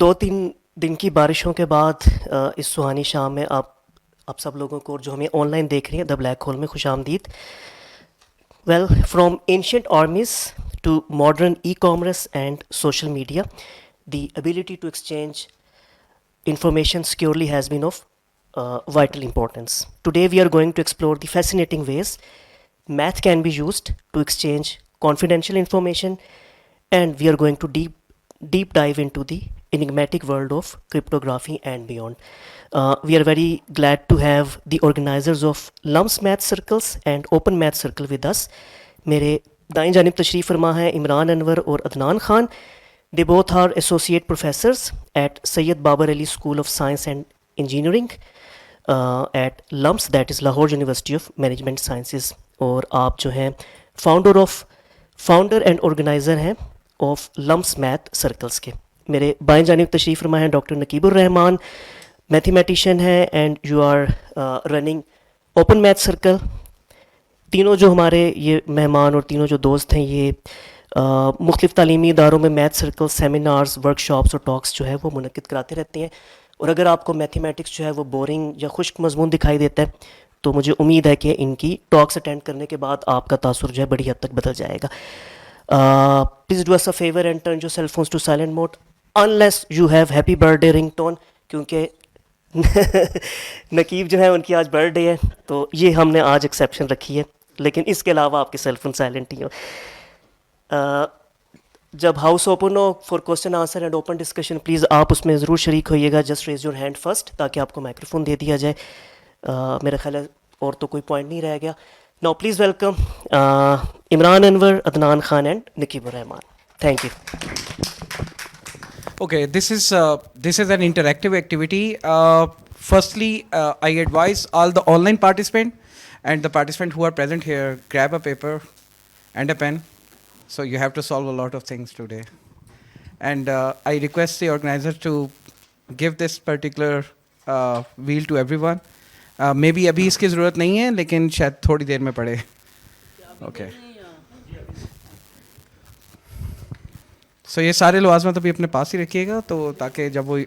2-3 दिन की बारिशों के बाद इस सुहानी शाम में आप सब लोगों को और जो हमें ऑनलाइन देख रही हैं द ब्लैक होल में खुशामदीद। Well, from ancient armies to modern e-commerce and social media, the ability to exchange information securely has been of vital importance. Today, we are going to explore the fascinating ways math can be used to exchange confidential information, and we are going to deep dive into the enigmatic world of cryptography and beyond. We are very glad to have the organizers of LUMS Math Circles and Open Math Circle with us. मेरे दाएं जानिब तशरीफ़ फरमा है इमरान अनवर और Adnan Khan. They both are associate professors at Sayyid Babar Ali School of Science and Engineering at LUMS, that is Lahore University of Management Sciences. और आप जो हैं फाउंडर एंड ऑर्गेनाइज़र हैं ऑफ लम्स मैथ सर्कल्स के. मेरे बाएं जानिब तशरीफ़ फरमा है डॉक्टर नकीबुर रहमान, मैथमेटिशियन है and you are running open math circle. तीनों जो हमारे ये मेहमान और तीनों जो दोस्त हैं ये मुख्तलिफ़ तालीमी इदारों में मैथ सर्कल, सेमिनार्स, वर्कशॉप्स और टॉक्स जो है वो मुनक्किद कराते रहते हैं. और अगर आपको मैथमेटिक्स जो है वो बोरिंग या खुश्क मजमून दिखाई देता है तो मुझे उम्मीद है कि इनकी टॉक्स अटेंड करने के बाद आपका तासुर जो है बड़ी हद तक बदल जाएगा. Please do us a favour and turn your cell phones to silent mode unless you have happy birthday ringtone, क्योंकि नकीब जो है उनकी आज बर्थडे है तो ये हमने आज एक्सेप्शन रखी है, लेकिन इसके अलावा आपके सेल फोन साइलेंट ही हो. जब हाउस ओपन हो for question answer and open discussion, please आप उसमें ज़रूर शरीक होइएगा. Just raise your hand first ताकि आपको माइक्रोफोन दे दिया जाए. मेरा ख्याल है और तो कोई पॉइंट नहीं रह गया. Now please welcome Imran Anwar, Adnan Khan and Naqibur Rahman. Thank you. Okay, this is an interactive activity. Firstly, I advise all the online participants and the participants who are present here, grab a paper and a pen. So you have to solve a lot of things today. And I request the organizer to give this particular wheel to everyone. Maybe अभी इसकी ज़रूरत नहीं है लेकिन शायद थोड़ी देर में पड़े. Okay. So ये सारे लवाज़मात अभी अपने पास ही रखिएगा तो ताकि जब वो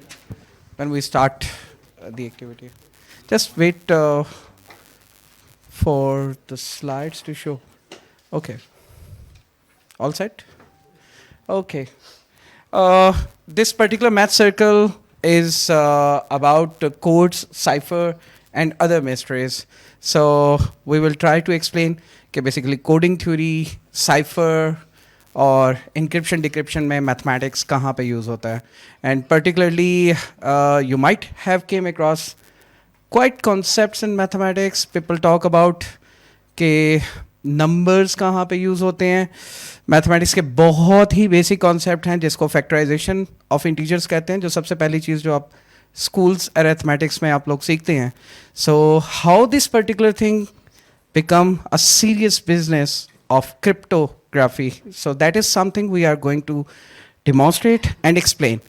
when we start the activity. Just wait for the slides to show. Okay. All set? Okay. This particular math circle is about codes, cipher, and other mysteries. So we will try to explain कि basically coding theory, cipher, और encryption decryption में mathematics कहाँ पे use होता है. And particularly you might have came across quite concepts in mathematics. People talk about कि numbers कहाँ पे use होते हैं. मैथमेटिक्स के बहुत ही बेसिक कॉन्सेप्ट हैं जिसको फैक्टराइजेशन ऑफ इंटीजर्स कहते हैं, जो सबसे पहली चीज़ जो आप स्कूल्स अरिथमेटिक्स में आप लोग सीखते हैं. So how this particular thing become a serious business of cryptography. So that is something we are going to demonstrate and explain.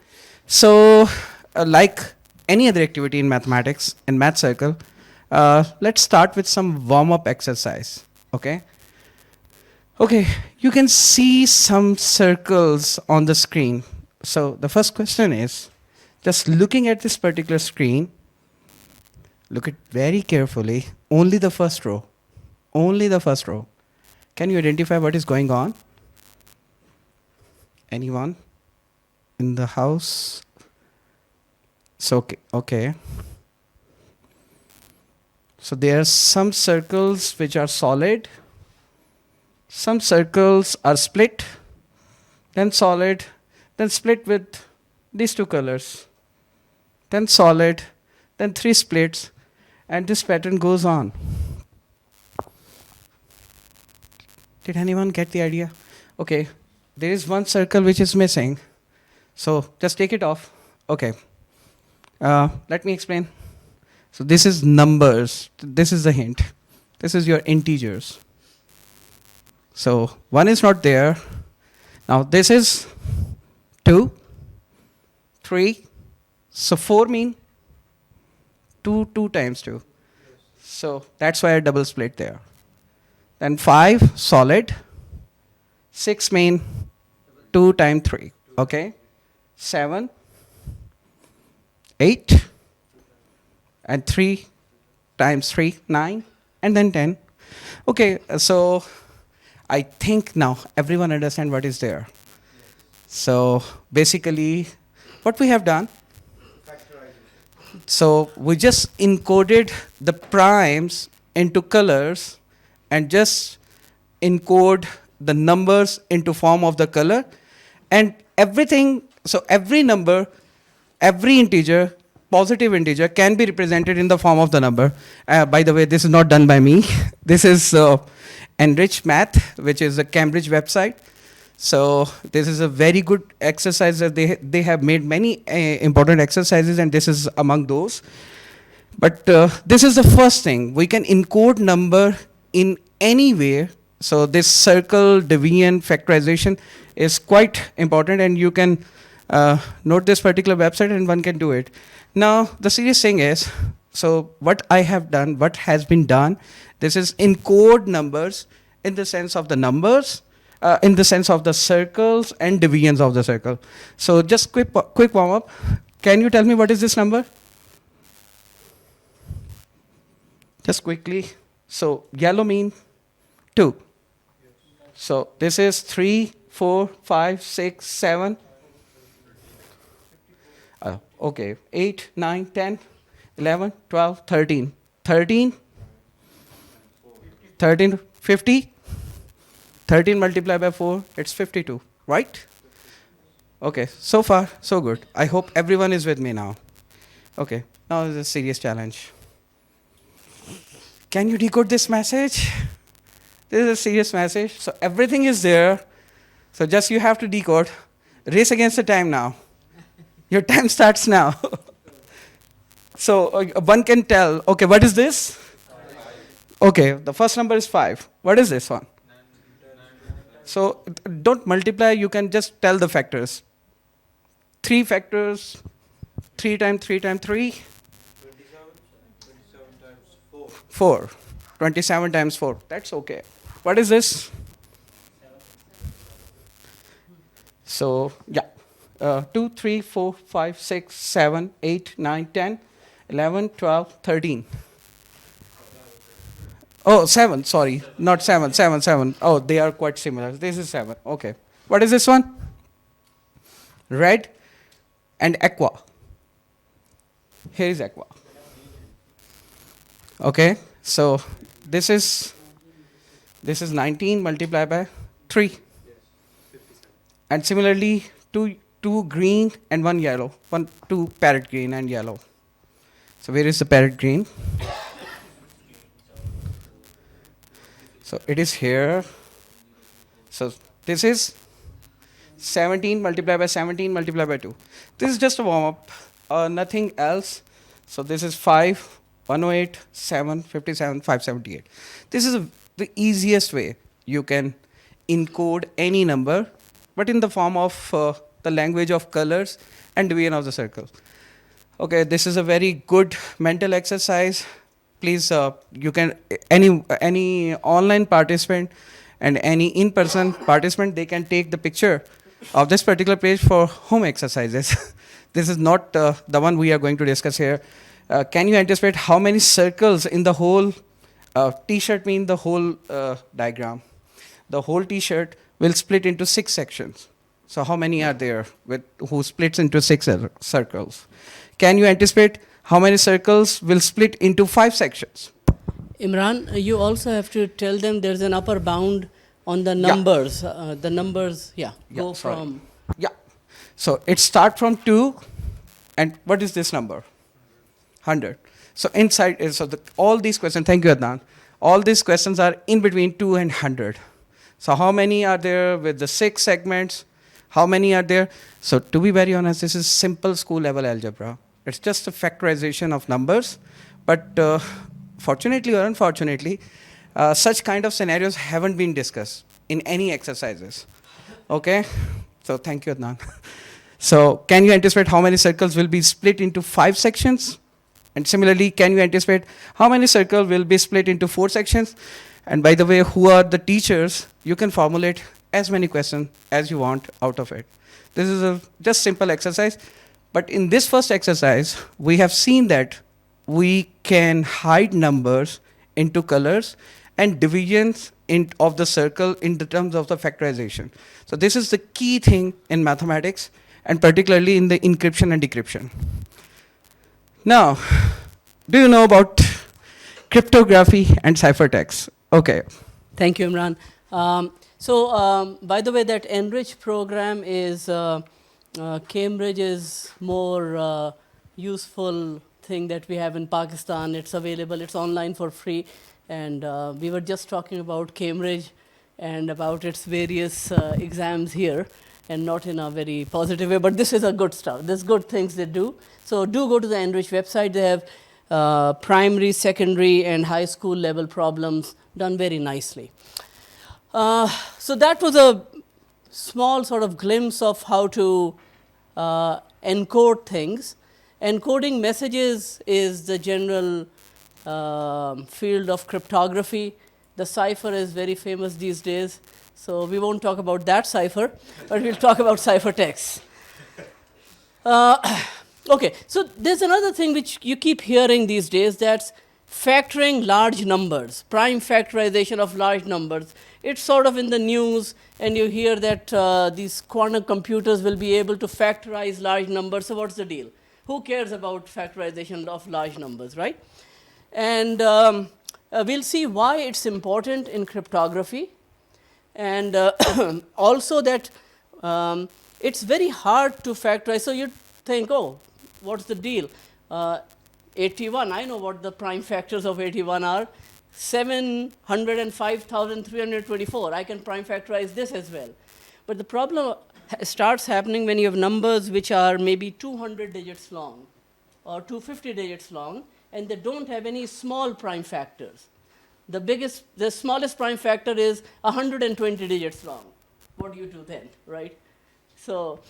So like any other activity in mathematics, in math circle, let's start with some warm-up exercise. Okay, you can see some circles on the screen. So the first question is, just looking at this particular screen, look it very carefully, only the first row. Only the first row. Can you identify what is going on? Anyone in the house? So okay. So there are some circles which are solid. Some circles are split, then solid, then split with these two colors, then solid, then 3 splits, and this pattern goes on. Did anyone get the idea? Okay, there is one circle which is missing, so just take it off. Okay, let me explain. So this is numbers. This is the hint. This is your integers. So 1 is not there. Now this is 2, 3. So 4 mean 2 times 2. So that's why I double split there. Then 5 solid. 6 mean 2 times 3. Okay. 7 8, and 3 times 3, 9, and then 10. Okay, so I think now everyone understand what is there. So basically, what we have done, so we just encoded the primes into colors and just encode the numbers into form of the color, and everything, so every number, every integer, positive integer can be represented in the form of the number. By the way, this is not done by me. This is Enrich Math, which is a Cambridge website. So this is a very good exercise that they have made many important exercises, and this is among those. But this is the first thing. We can encode number in any way. So this circle, division, factorization is quite important, and you can note this particular website and one can do it. Now, the serious thing is, so what I have done, what has been done, this is encode numbers in the sense of the numbers, in the sense of the circles and divisions of the circle. So just quick warm up. Can you tell me what is this number? Just quickly. So yellow mean 2. So this is 3, 4, 5, 6, 7. Okay, 8, 9, 10, 11, 12, 13. 13, 13, 50. 13 multiplied by 4, it's 52, right? Okay, so far, so good. I hope everyone is with me now. Okay, now is a serious challenge. Can you decode this message? This is a serious message. So everything is there. So just you have to decode. Race against the time now. Your time starts now. So one can tell, okay, what is this? Okay, the first number is 5. What is this one? So don't multiply, you can just tell the factors. 3 factors, 3 times 3 times 3. 27 times 4. 4. 27 times 4. That's okay. What is this? So, yeah. 2, 3, 4, 5, 6, 7, 8, 9, 10, 11, 12, 13. Oh, 7, sorry. Not 7, 7, 7. Oh, they are quite similar. This is 7. Okay. What is this one? Red and aqua. Here is aqua. Okay. So this is 19 multiplied by 3. And similarly, two green and 1 yellow. 2 parrot green and yellow. So where is the parrot green? So it is here. So this is 17 multiplied by 17 multiplied by 2. This is just a warm up, nothing else. So this is 5, 108, 7, 57, 578. This is the easiest way you can encode any number, but in the form of the language of colors and division of the circle. Okay, this is a very good mental exercise. Please, you can, any online participant and any in-person participant, they can take the picture of this particular page for home exercises. This is not the one we are going to discuss here. Can you anticipate how many circles in the whole t-shirt mean the whole diagram? The whole t-shirt will split into 6 sections. So how many are there who splits into 6 circles? Can you anticipate how many circles will split into 5 sections? Imran, you also have to tell them there's an upper bound on the numbers. The numbers, go sorry. from. Yeah. So it starts from 2, and what is this number? 100. So inside, all these questions, thank you Adnan, all these questions are in between 2 and 100. So how many are there with the 6 segments? How many are there? So to be very honest, this is simple school level algebra. It's just a factorization of numbers. But fortunately or unfortunately, such kind of scenarios haven't been discussed in any exercises. Okay? So thank you, Adnan. So can you anticipate how many circles will be split into 5 sections? And similarly, can you anticipate how many circles will be split into 4 sections? And by the way, who are the teachers? You can formulate as many questions as you want out of it. This is a just simple exercise. But in this first exercise, we have seen that we can hide numbers into colors and divisions of the circle in the terms of the factorization. So this is the key thing in mathematics, and particularly in the encryption and decryption. Now, do you know about cryptography and ciphertext? Okay. Thank you, Imran. By the way, that Enrich program is Cambridge is more useful thing that we have in Pakistan. It's available. It's online for free, and we were just talking about Cambridge and about its various exams here, and not in a very positive way. But this is a good stuff. There's good things they do. So do go to the Enrich website. They have primary, secondary, and high school level problems done very nicely. So that was a small sort of glimpse of how to encode things. Encoding messages is the general field of cryptography. The cipher is very famous these days, so we won't talk about that cipher, but we'll talk about ciphertext. Okay, so there's another thing which you keep hearing these days, that's factoring large numbers, prime factorization of large numbers. It's sort of in the news, and you hear that these quantum computers will be able to factorize large numbers. So what's the deal? Who cares about factorization of large numbers, right? And we'll see why it's important in cryptography, and also that it's very hard to factorize. So you think, oh, what's the deal? 81, I know what the prime factors of 81 are. 705,324, I can prime factorize this as well. But the problem starts happening when you have numbers which are maybe 200 digits long or 250 digits long, and they don't have any small prime factors. The smallest prime factor is 120 digits long. What do you do then, right? So,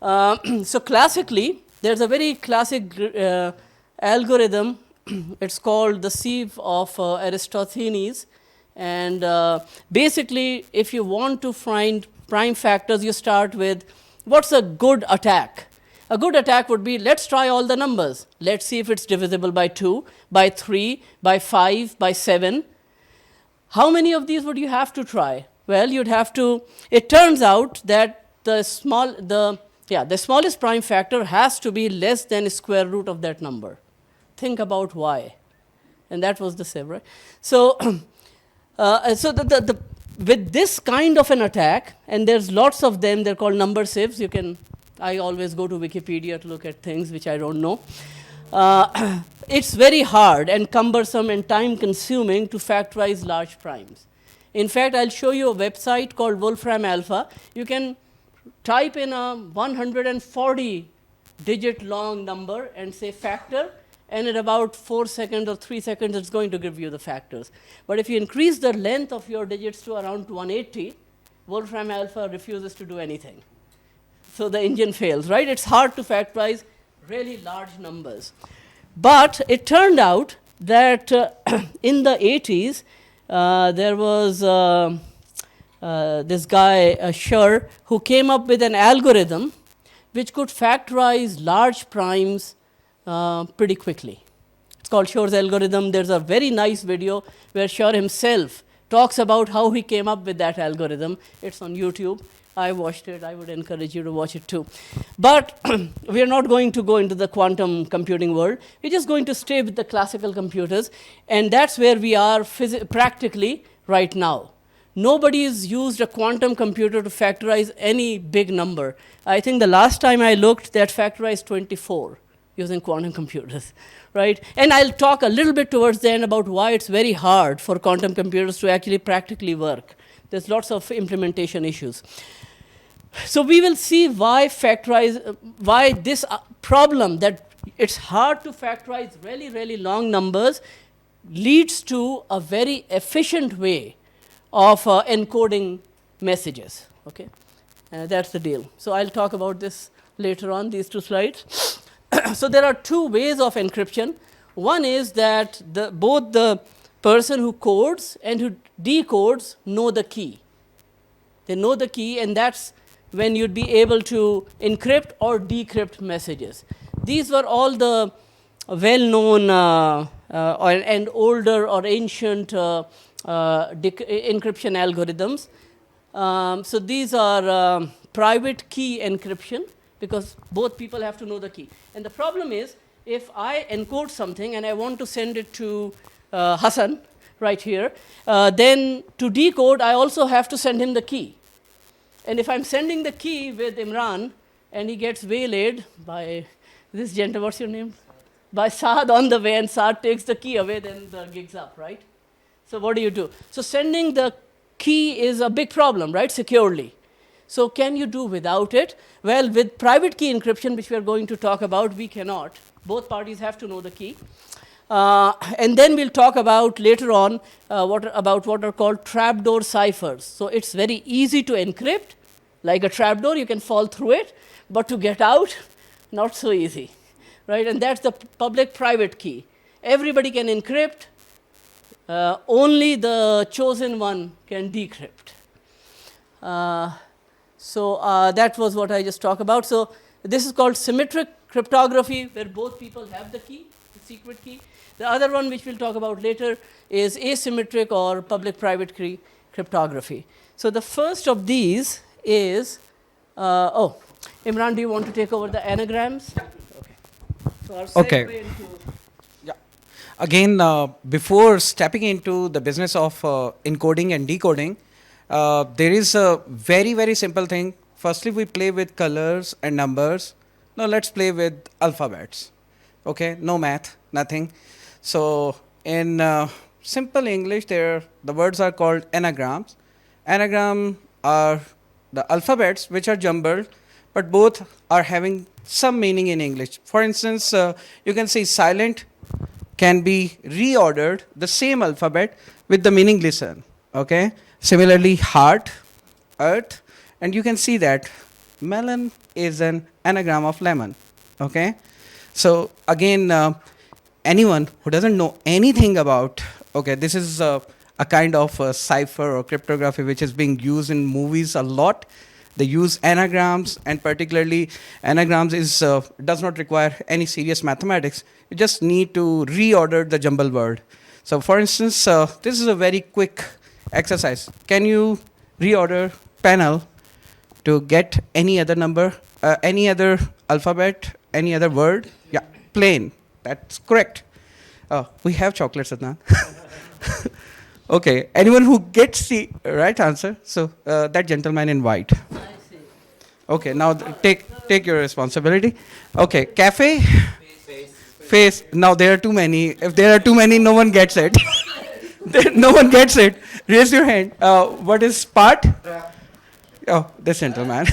so classically, there's a very classic algorithm. It's called the sieve of Aristophanes. And basically, if you want to find prime factors, you start with what's a good attack? A good attack would be, let's try all the numbers. Let's see if it's divisible by 2, by 3, by 5, by 7. How many of these would you have to try? Well, you'd have to, it turns out that the smallest prime factor has to be less than square root of that number. Think about why. And that was the sieve, right? So, with this kind of an attack, and there's lots of them, they're called number sieves. I always go to Wikipedia to look at things which I don't know. It's very hard and cumbersome and time consuming to factorize large primes. In fact, I'll show you a website called Wolfram Alpha. You can type in a 140 digit long number and say factor, and in about 4 seconds or 3 seconds, it's going to give you the factors. But if you increase the length of your digits to around 180, Wolfram Alpha refuses to do anything. So the engine fails, right? It's hard to factorize really large numbers. But it turned out that in the 80s, there was this guy, Schur, who came up with an algorithm which could factorize large primes pretty quickly. It's called Schur's algorithm. There's a very nice video where Schur himself talks about how he came up with that algorithm. It's on YouTube. I watched it. I would encourage you to watch it too. But we are not going to go into the quantum computing world. We're just going to stay with the classical computers, and that's where we are practically right now. Nobody has used a quantum computer to factorize any big number. I think the last time I looked, that factorized 24 using quantum computers, right? And I'll talk a little bit towards the end about why it's very hard for quantum computers to actually practically work. There's lots of implementation issues. So we will see why this problem that it's hard to factorize really, really long numbers leads to a very efficient way of encoding messages, okay? That's the deal. So I'll talk about this later on, these two slides. So there are two ways of encryption. One is that both the person who codes and who decodes know the key. They know the key, and that's when you'd be able to encrypt or decrypt messages. These were all the well-known and older or ancient encryption algorithms. So these are private key encryption, because both people have to know the key. And the problem is, if I encode something and I want to send it to Hassan right here, then to decode, I also have to send him the key. And if I'm sending the key with Imran and he gets waylaid by this gentleman, what's your name? By Saad on the way, and Saad takes the key away, then the gig's up, right? So what do? So sending the key is a big problem, right, securely. So can you do without it? Well, with private key encryption, which we are going to talk about, we cannot. Both parties have to know the key. And then we'll talk about later on what are called trapdoor ciphers. So it's very easy to encrypt. Like a trapdoor, you can fall through it, but to get out, not so easy, right? And that's the public-private key. Everybody can encrypt. Only the chosen one can decrypt. So that was what I just talked about. So this is called symmetric cryptography, where both people have the key, the secret key. The other one, which we'll talk about later, is asymmetric or public-private key cryptography. So the first of these is, Imran, do you want to take over the anagrams? Okay. So our Okay. segue into Again, before stepping into the business of encoding and decoding, there is a very, very simple thing. Firstly, we play with colors and numbers. Now let's play with alphabets. Okay, no math, nothing. So in simple English, the words are called anagrams. Anagram are the alphabets which are jumbled, but both are having some meaning in English. For instance, you can say silent can be reordered, the same alphabet with the meaning listen. Okay. Similarly, heart, earth, and you can see that melon is an anagram of lemon. Okay. So again, anyone who doesn't know anything about, okay, this is a kind of a cipher or cryptography which is being used in movies a lot. They use anagrams, and particularly anagrams does not require any serious mathematics. You just need to reorder the jumbled word. So for instance, this is a very quick exercise. Can you reorder panel to get any other number, any other alphabet, any other word? Yeah, plain. That's correct. We have chocolates, Adnan. Okay, anyone who gets the right answer, so that gentleman in white. Okay, now take your responsibility. Okay, cafe? Face. Now there are too many. If there are too many, no one gets it. No one gets it. Raise your hand. What is part? Oh, this gentleman.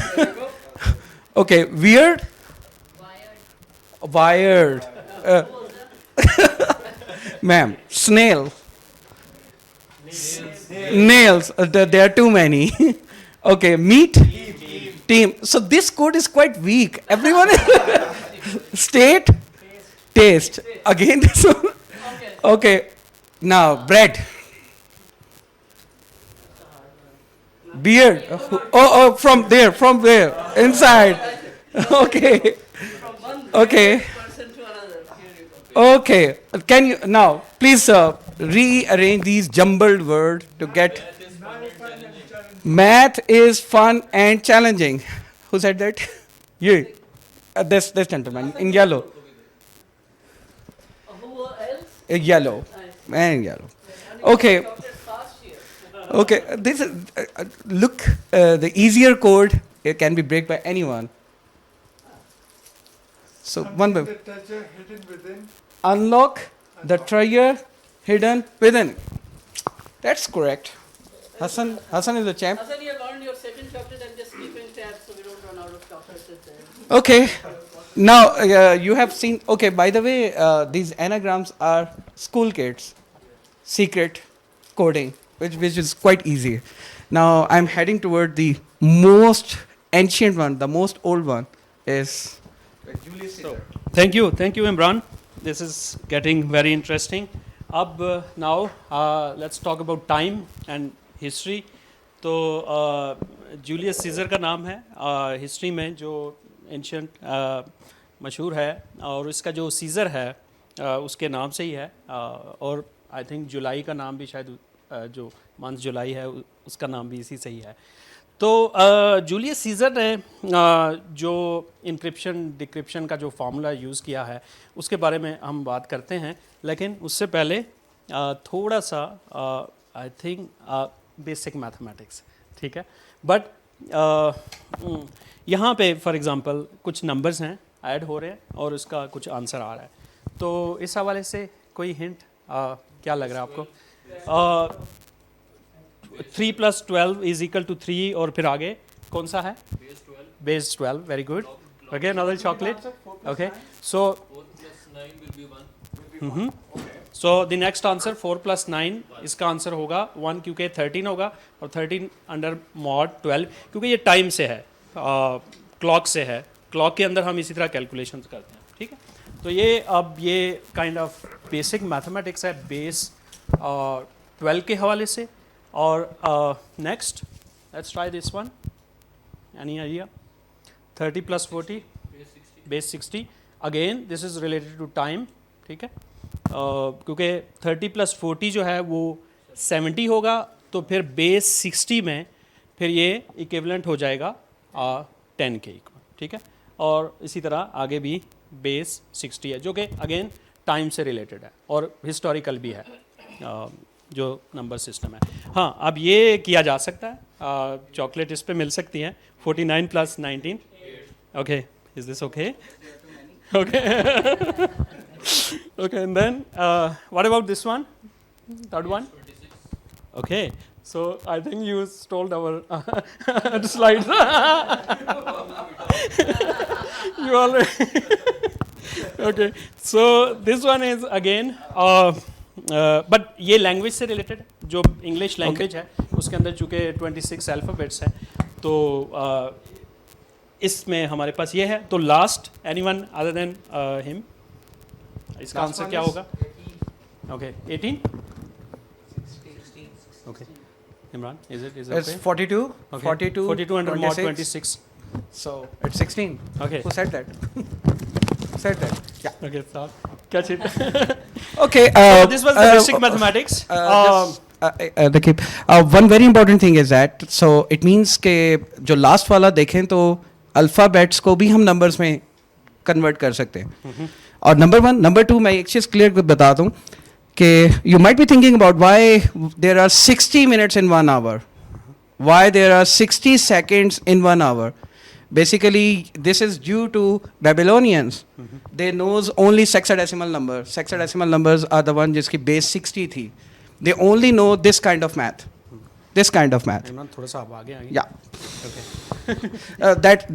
Okay, weird? Wired. Ma'am, snail. Nails. There are too many. Okay, meat? Team. So this code is quite weak. Everyone state? Taste. Again this one. Okay. Now, bread. Beard. Oh, from there. Inside. Okay. Okay. Okay. Can you now please rearrange these jumbled words to get math is fun and challenging. Who said that? You. This gentleman in yellow. who else? Yellow. Man in yellow. Okay. Okay. This is look. The easier code it can be break by anyone. So one by The treasure hidden within. unlock the treasure hidden within. That's correct. Hassan is the champ. Hassan, you have earned your second chocolate, and just keeping tabs so we don't run out of chocolates. Okay. Now you have seen. Okay. By the way, these anagrams are school kids' secret coding, which is quite easy. Now I'm heading toward the most ancient one, the most old one is Julius Caesar. Thank you, Imran. This is getting very interesting. Now let's talk about time and history. तो Julius Caesar का नाम है history में जो ancient मशहूर है, और इसका जो सीज़र है उसके नाम से ही है, और आई थिंक जुलाई का नाम भी शायद जो मंथ जुलाई है उसका नाम भी इसी से ही है। तो जूलियस सीजर ने जो इंक्रिप्शन डिक्रिप्शन का जो फार्मूला यूज़ किया है उसके बारे में हम बात करते हैं, लेकिन उससे पहले थोड़ा सा आई थिंक बेसिक मैथमेटिक्स, ठीक है। बट यहाँ पे फॉर एग्जांपल कुछ नंबर्स हैं ऐड हो रहे हैं और उसका कुछ आंसर आ रहा है, तो इस हवाले से कोई हिंट क्या लग रहा है आपको? 3 + 12 इज इक्वल टू 3, और फिर आगे कौन सा है? Base 12, very good. Okay, another chocolate. Okay, so so the next answer 4 + 9, इसका आंसर होगा 1, क्योंकि 13 होगा, और 13 अंडर मॉड 12, क्योंकि ये टाइम से है, क्लॉक से है, क्लॉक के अंदर हम इसी तरह कैलकुलेशंस करते हैं, ठीक है। तो ये अब ये काइंड ऑफ बेसिक मैथमेटिक्स है बेस 12 के हवाले से। और next let's try this one, any idea? 30 + 40 base 60, again this is related to time, ठीक है। क्योंकि 30 + 40 जो है वो 70 होगा, तो फिर बेस 60 में फिर ये इक्विवेलेंट हो जाएगा 10 के इक्वल, ठीक है। और इसी तरह आगे भी बेस 60 है, जो कि अगेन टाइम से रिलेटेड है और हिस्टोरिकल भी है जो नंबर सिस्टम है। हाँ, अब ये किया जा सकता है, चॉकलेट इस पे मिल सकती है। 49 + 19, okay, is this okay? Okay, okay, and then what about this one, third one? Okay, so I think you stole our slides. You already okay, so this one is again but ये language से related, जो English language है उसके अंदर चूँकि 26 alphabets हैं, तो इसमें हमारे पास ये है। तो last, anyone other than him, इसका आंसर क्या होगा? Okay, 18, okay, Imran, is it It's 42. Okay. 42. 42 under mod 26. 26. So it's 16. Okay. Who said that? Who said that? Yeah. Okay, so catch it. Okay. So this was the basic mathematics. देखिए, one very important thing is that, so it means कि जो last वाला देखें तो alphabets को भी हम numbers में कन्वर्ट कर सकते हैं। और नंबर 1, नंबर 2, मैं एक चीज़ क्लियर बता दूँ कि you might be thinking about why there are 60 minutes in 1 hour, why there are 60 seconds in 1 hour. Basically, this is due to Babylonians. They knows only sexadecimal numbers. Sexadecimal numbers are the one जिसकी base 60 थी. They only know this kind of math. This kind of math. Imran, थोड़ा सा आप आगे आएंगे? Yeah. Okay.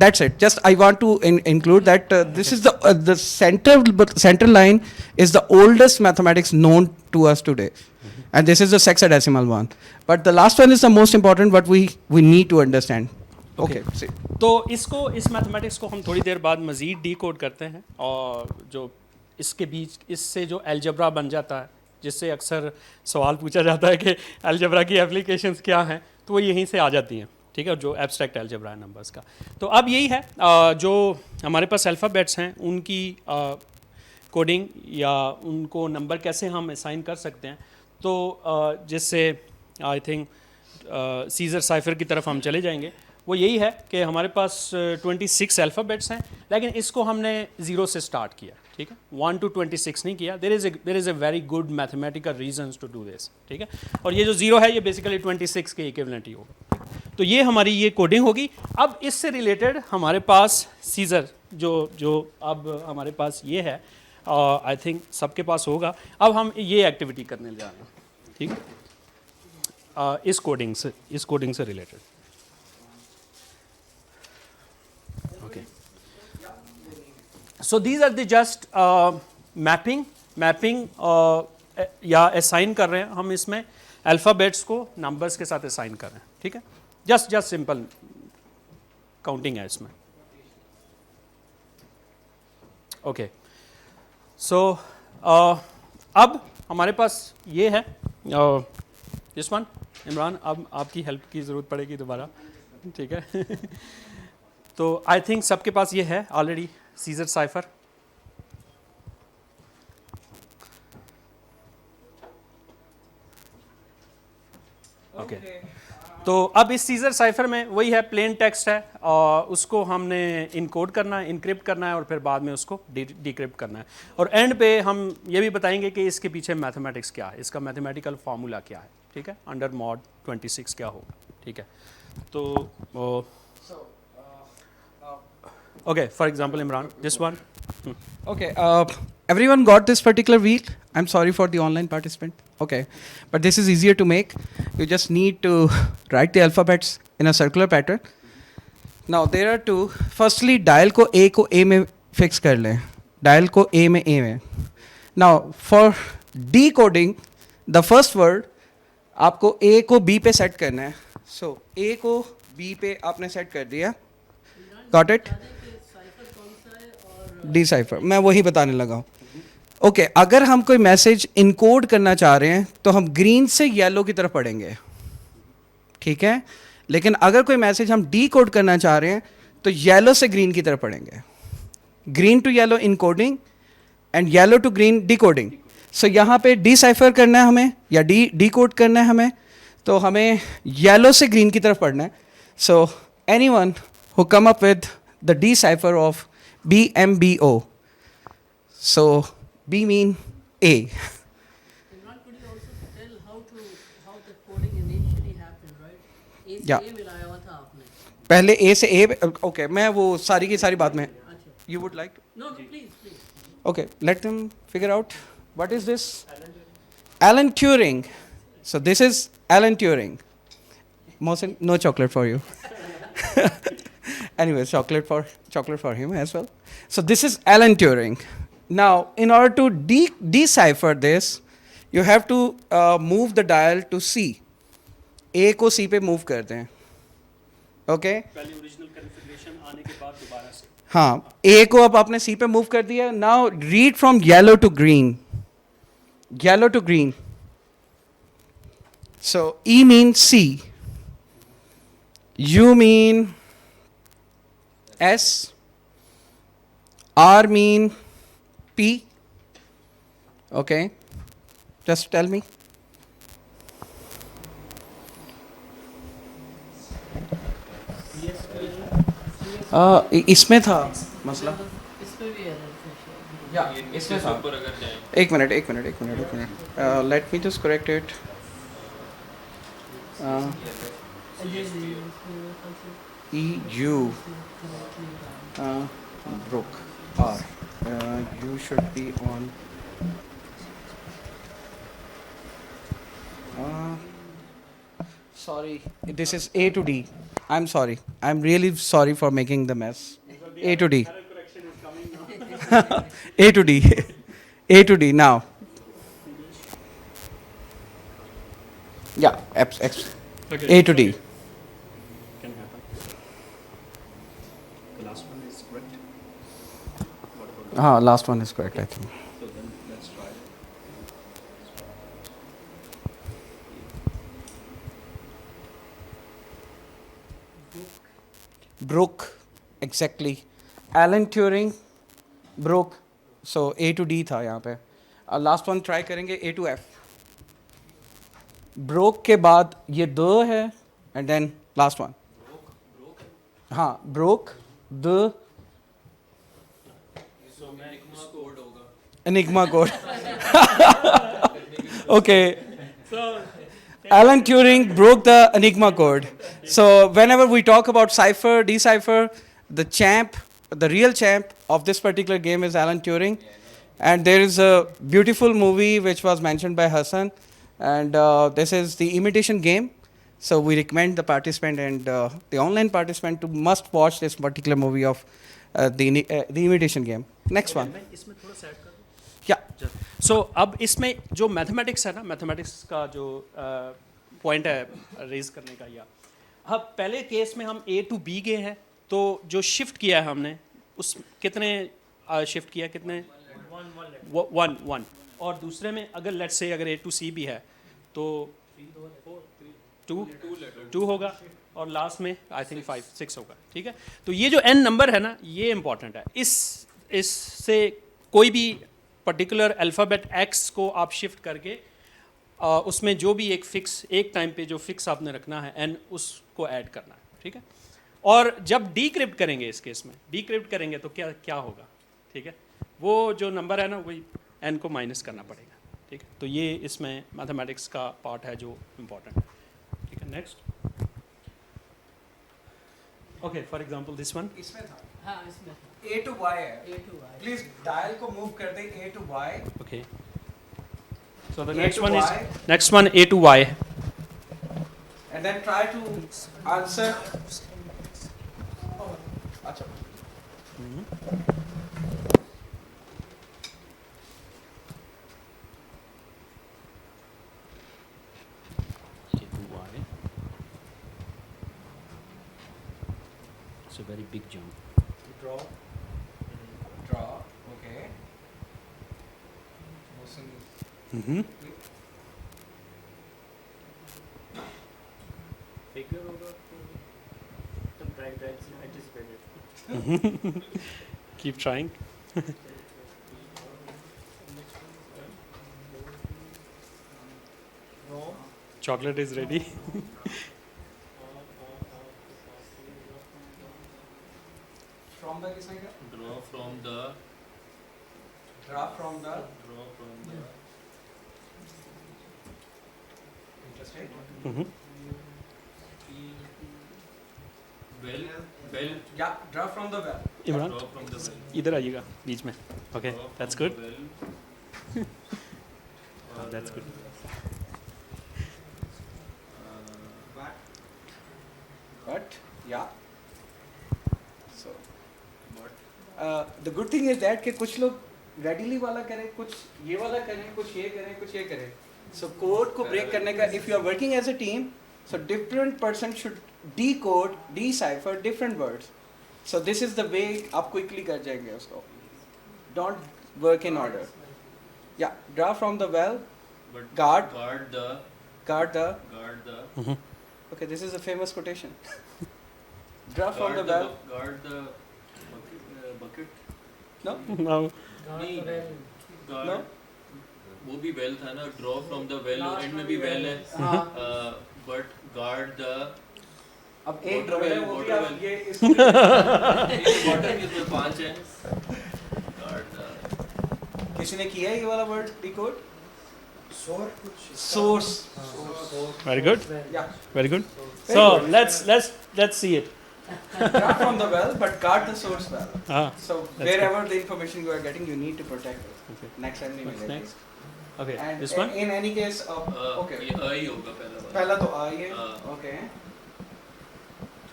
That's it. Just I want to include that this is the central line is the oldest mathematics known to us today, and this is the sexadecimal one. But the last one is the most important. What we need to understand. Okay. See. तो इस mathematics को हम थोड़ी देर बाद मज़ीद decode करते हैं, और जो इसके बीच इससे जो अलजबरा बन जाता है, जिससे अक्सर सवाल पूछा जाता है कि अलजबरा की एप्लीकेशंस क्या हैं, तो वो यहीं से आ जाती हैं, ठीक है, जो एब्स्ट्रैक्ट अलजबरा है नंबर्स का। तो अब यही है, जो हमारे पास अल्फ़ाबेट्स हैं उनकी कोडिंग या उनको नंबर कैसे हम असाइन कर सकते हैं। तो जिससे आई थिंक सीजर साइफर की तरफ हम चले जाएंगे। वो यही है कि हमारे पास 26 अल्फ़ाबेट्स हैं, लेकिन इसको हमने 0 से स्टार्ट किया, ठीक है, 1 to 26 नहीं किया। There is a very good mathematical reasons to do this, ठीक है। और ये जो 0 है ये बेसिकली 26 के इक्विवेलेंट ही होगा। तो ये हमारी ये कोडिंग होगी। अब इससे रिलेटेड हमारे पास सीजर जो अब हमारे पास ये है, आई थिंक सबके पास होगा। अब हम ये एक्टिविटी करने जा रहे हैं, ठीक है, इस कोडिंग से related. So these are the just mapping या असाइन कर रहे हैं हम इसमें अल्फ़ाबेट्स को नंबर्स के साथ असाइन कर रहे हैं, ठीक है। जस्ट सिंपल काउंटिंग है इसमें। ओके, सो अब हमारे पास ये है दिस वन, इमरान अब आपकी हेल्प की ज़रूरत पड़ेगी दोबारा, ठीक है। तो आई थिंक सबके पास ये है ऑलरेडी सीजर साइफर। ओके तो अब इस सीजर साइफर में वही है, प्लेन टेक्स्ट है और उसको हमने इनकोड करना है, इनक्रिप्ट करना है और फिर बाद में उसको डिक्रिप्ट करना है। और एंड पे हम ये भी बताएंगे कि इसके पीछे मैथमेटिक्स क्या है, इसका मैथमेटिकल फार्मूला क्या है, ठीक है, अंडर मॉड 26 क्या होगा, ठीक है। तो okay for example Imran this one. Okay, everyone got this particular wheel? I'm sorry for the online participant. Okay, but this is easier to make. You just need to write the alphabets in a circular pattern. Now there are two. Firstly, dial को A में fix कर लें. Dial को A में. Now for decoding the first word, आपको A को B पे set करना है. So A को B पे आपने set कर दिया. Got it? डिसाइफर मैं वही बताने लगा हूँ। ओके, अगर हम कोई मैसेज इनकोड करना चाह रहे हैं तो हम ग्रीन से येलो की तरफ पढ़ेंगे, ठीक है। लेकिन अगर कोई मैसेज हम डीकोड करना चाह रहे हैं तो येलो से ग्रीन की तरफ पढ़ेंगे। Green to yellow encoding and yellow to green decoding. So यहाँ पे डिसाइफर करना है हमें या डीकोड करना है हमें, तो हमें येलो से ग्रीन की तरफ पढ़ना है। So anyone who come up with the decipher of BMBO. So B mean A. Imran, could you also tell how the coding initially happened, right? A से Yeah. A मिलाया हुआ था आपने। पहले A से A, okay, मैं वो सारी की सारी बात में. अच्छा। You would like to? No, please. Okay, let them figure out what is this. Alan Turing. So this is Alan Turing. Mohsin, no chocolate for you. Anyways, chocolate for him as well. So this is Alan Turing. Now, in order to decipher this, you have to move the dial to C. A को C पे move करते हैं. Okay? पहले original configuration आने के बाद दोबारा से। हाँ, A को अब आपने C पे move कर दिया. Now read from yellow to green. Yellow to green. So E means C. U mean S, R mean P. Okay, just tell me. इसमें था मसला। इसमें भी error था। या इसमें था। एक minute. Let me just correct it. EU. Brook R. You should be on. Sorry, this is A to D. I'm sorry. I'm really sorry for making the mess. A to D. A to D. A to D now. Yeah, Okay, A to D. can happen. The last one is correct. What about Last one is correct, I think. so then let's try. Brook, exactly. Alan Turing, Brook. So A to D था यहाँ पे. Last one try करेंगे A to F. Brook के बाद ये दो है and then last one. हाँ, Brook, the Enigma code. Okay. So Alan Turing broke the Enigma code. So whenever we talk about cipher, decipher, the real champ of this particular game is Alan Turing. And there is a beautiful movie which was mentioned by Hassan. And this is The Imitation Game. So we recommend the participant and the online participant to must watch this particular movie of the Imitation Game. Next one. मैं इसमें थोड़ा सा add कर दूं। Yeah. सो अब इसमें जो mathematics है ना, मैथमेटिक्स का जो पॉइंट है रेज करने का, या अब पहले केस में हम A to B गए हैं, तो जो शिफ्ट किया है हमने उस कितने शिफ्ट किया, कितने वन, और दूसरे में अगर लेट्स से अगर A to C भी है तो टू होगा और लास्ट में आई थिंक 6 होगा, ठीक है। तो ये जो n नंबर है ना, ये इंपॉर्टेंट है। इससे कोई भी पर्टिकुलर अल्फ़ाबेट x को आप शिफ्ट करके उसमें जो भी एक फिक्स, एक टाइम पे जो फिक्स आपने रखना है n, उसको ऐड करना है, ठीक है। और जब डीक्रिप्ट करेंगे, इस केस में डीक्रिप्ट करेंगे तो क्या क्या होगा, ठीक है, वो जो नंबर है ना, वही n को माइनस करना पड़ेगा, ठीक है। तो ये इसमें मैथमेटिक्स का पार्ट है जो इम्पोर्टेंट है, ठीक है। Next, okay, for example this one, इसमें था हाँ इसमें A to Y है, A to Y. Please dial को मूव कर दे A to Y, okay. So the A next to one Y. Is, next one A to Y है। and then try to answer. अच्छा, A to Y. It's a very big jump. draw, draw, okay. Motion is figure होगा तो right anticipated. Keep trying. Chocolate is ready. from the किसने क्या? Draw from the Draw from the interested. Mhm. well Yeah, draw from the well. Imran, draw from the well. इधर आइएगा बीच में। Okay, Draw that's from good, the well. That's good. But yeah. So But the good thing is that कि कुछ लोग readily वाला करें, कुछ ये वाला करें, कुछ ये करें, कुछ ये करें. So code को break करने का, if you are working as a team, so different person should decode, decipher different words. So this is the way आप quickly कर जाएंगे उसको. Don't work in order. Yeah, draw from the well, but Guard. guard the guard the. guard Okay, this is a famous quotation. Draw from the the well. guard the bucket. No. Now नहीं, guard No. वो भी well था ना, draw from the well, end में भी well है. But guard the अब एक Water ड्रॉ है, well, वो भी water आप well. ये इसको water के इसमें 5 है. Guard the किसी ने किया है ये वाला word decode? Source. Very good, Yeah. Very good. Very so good. Let's see it. Draw from the well, but guard the source well. हाँ, So That's wherever the information you are getting, you need to protect it. Okay. Next time नहीं What's मिलेगी. next? Okay, And this one. in any case, okay. ये a ही होगा पहला वाला. पहला तो आ ही है. हाँ. Okay.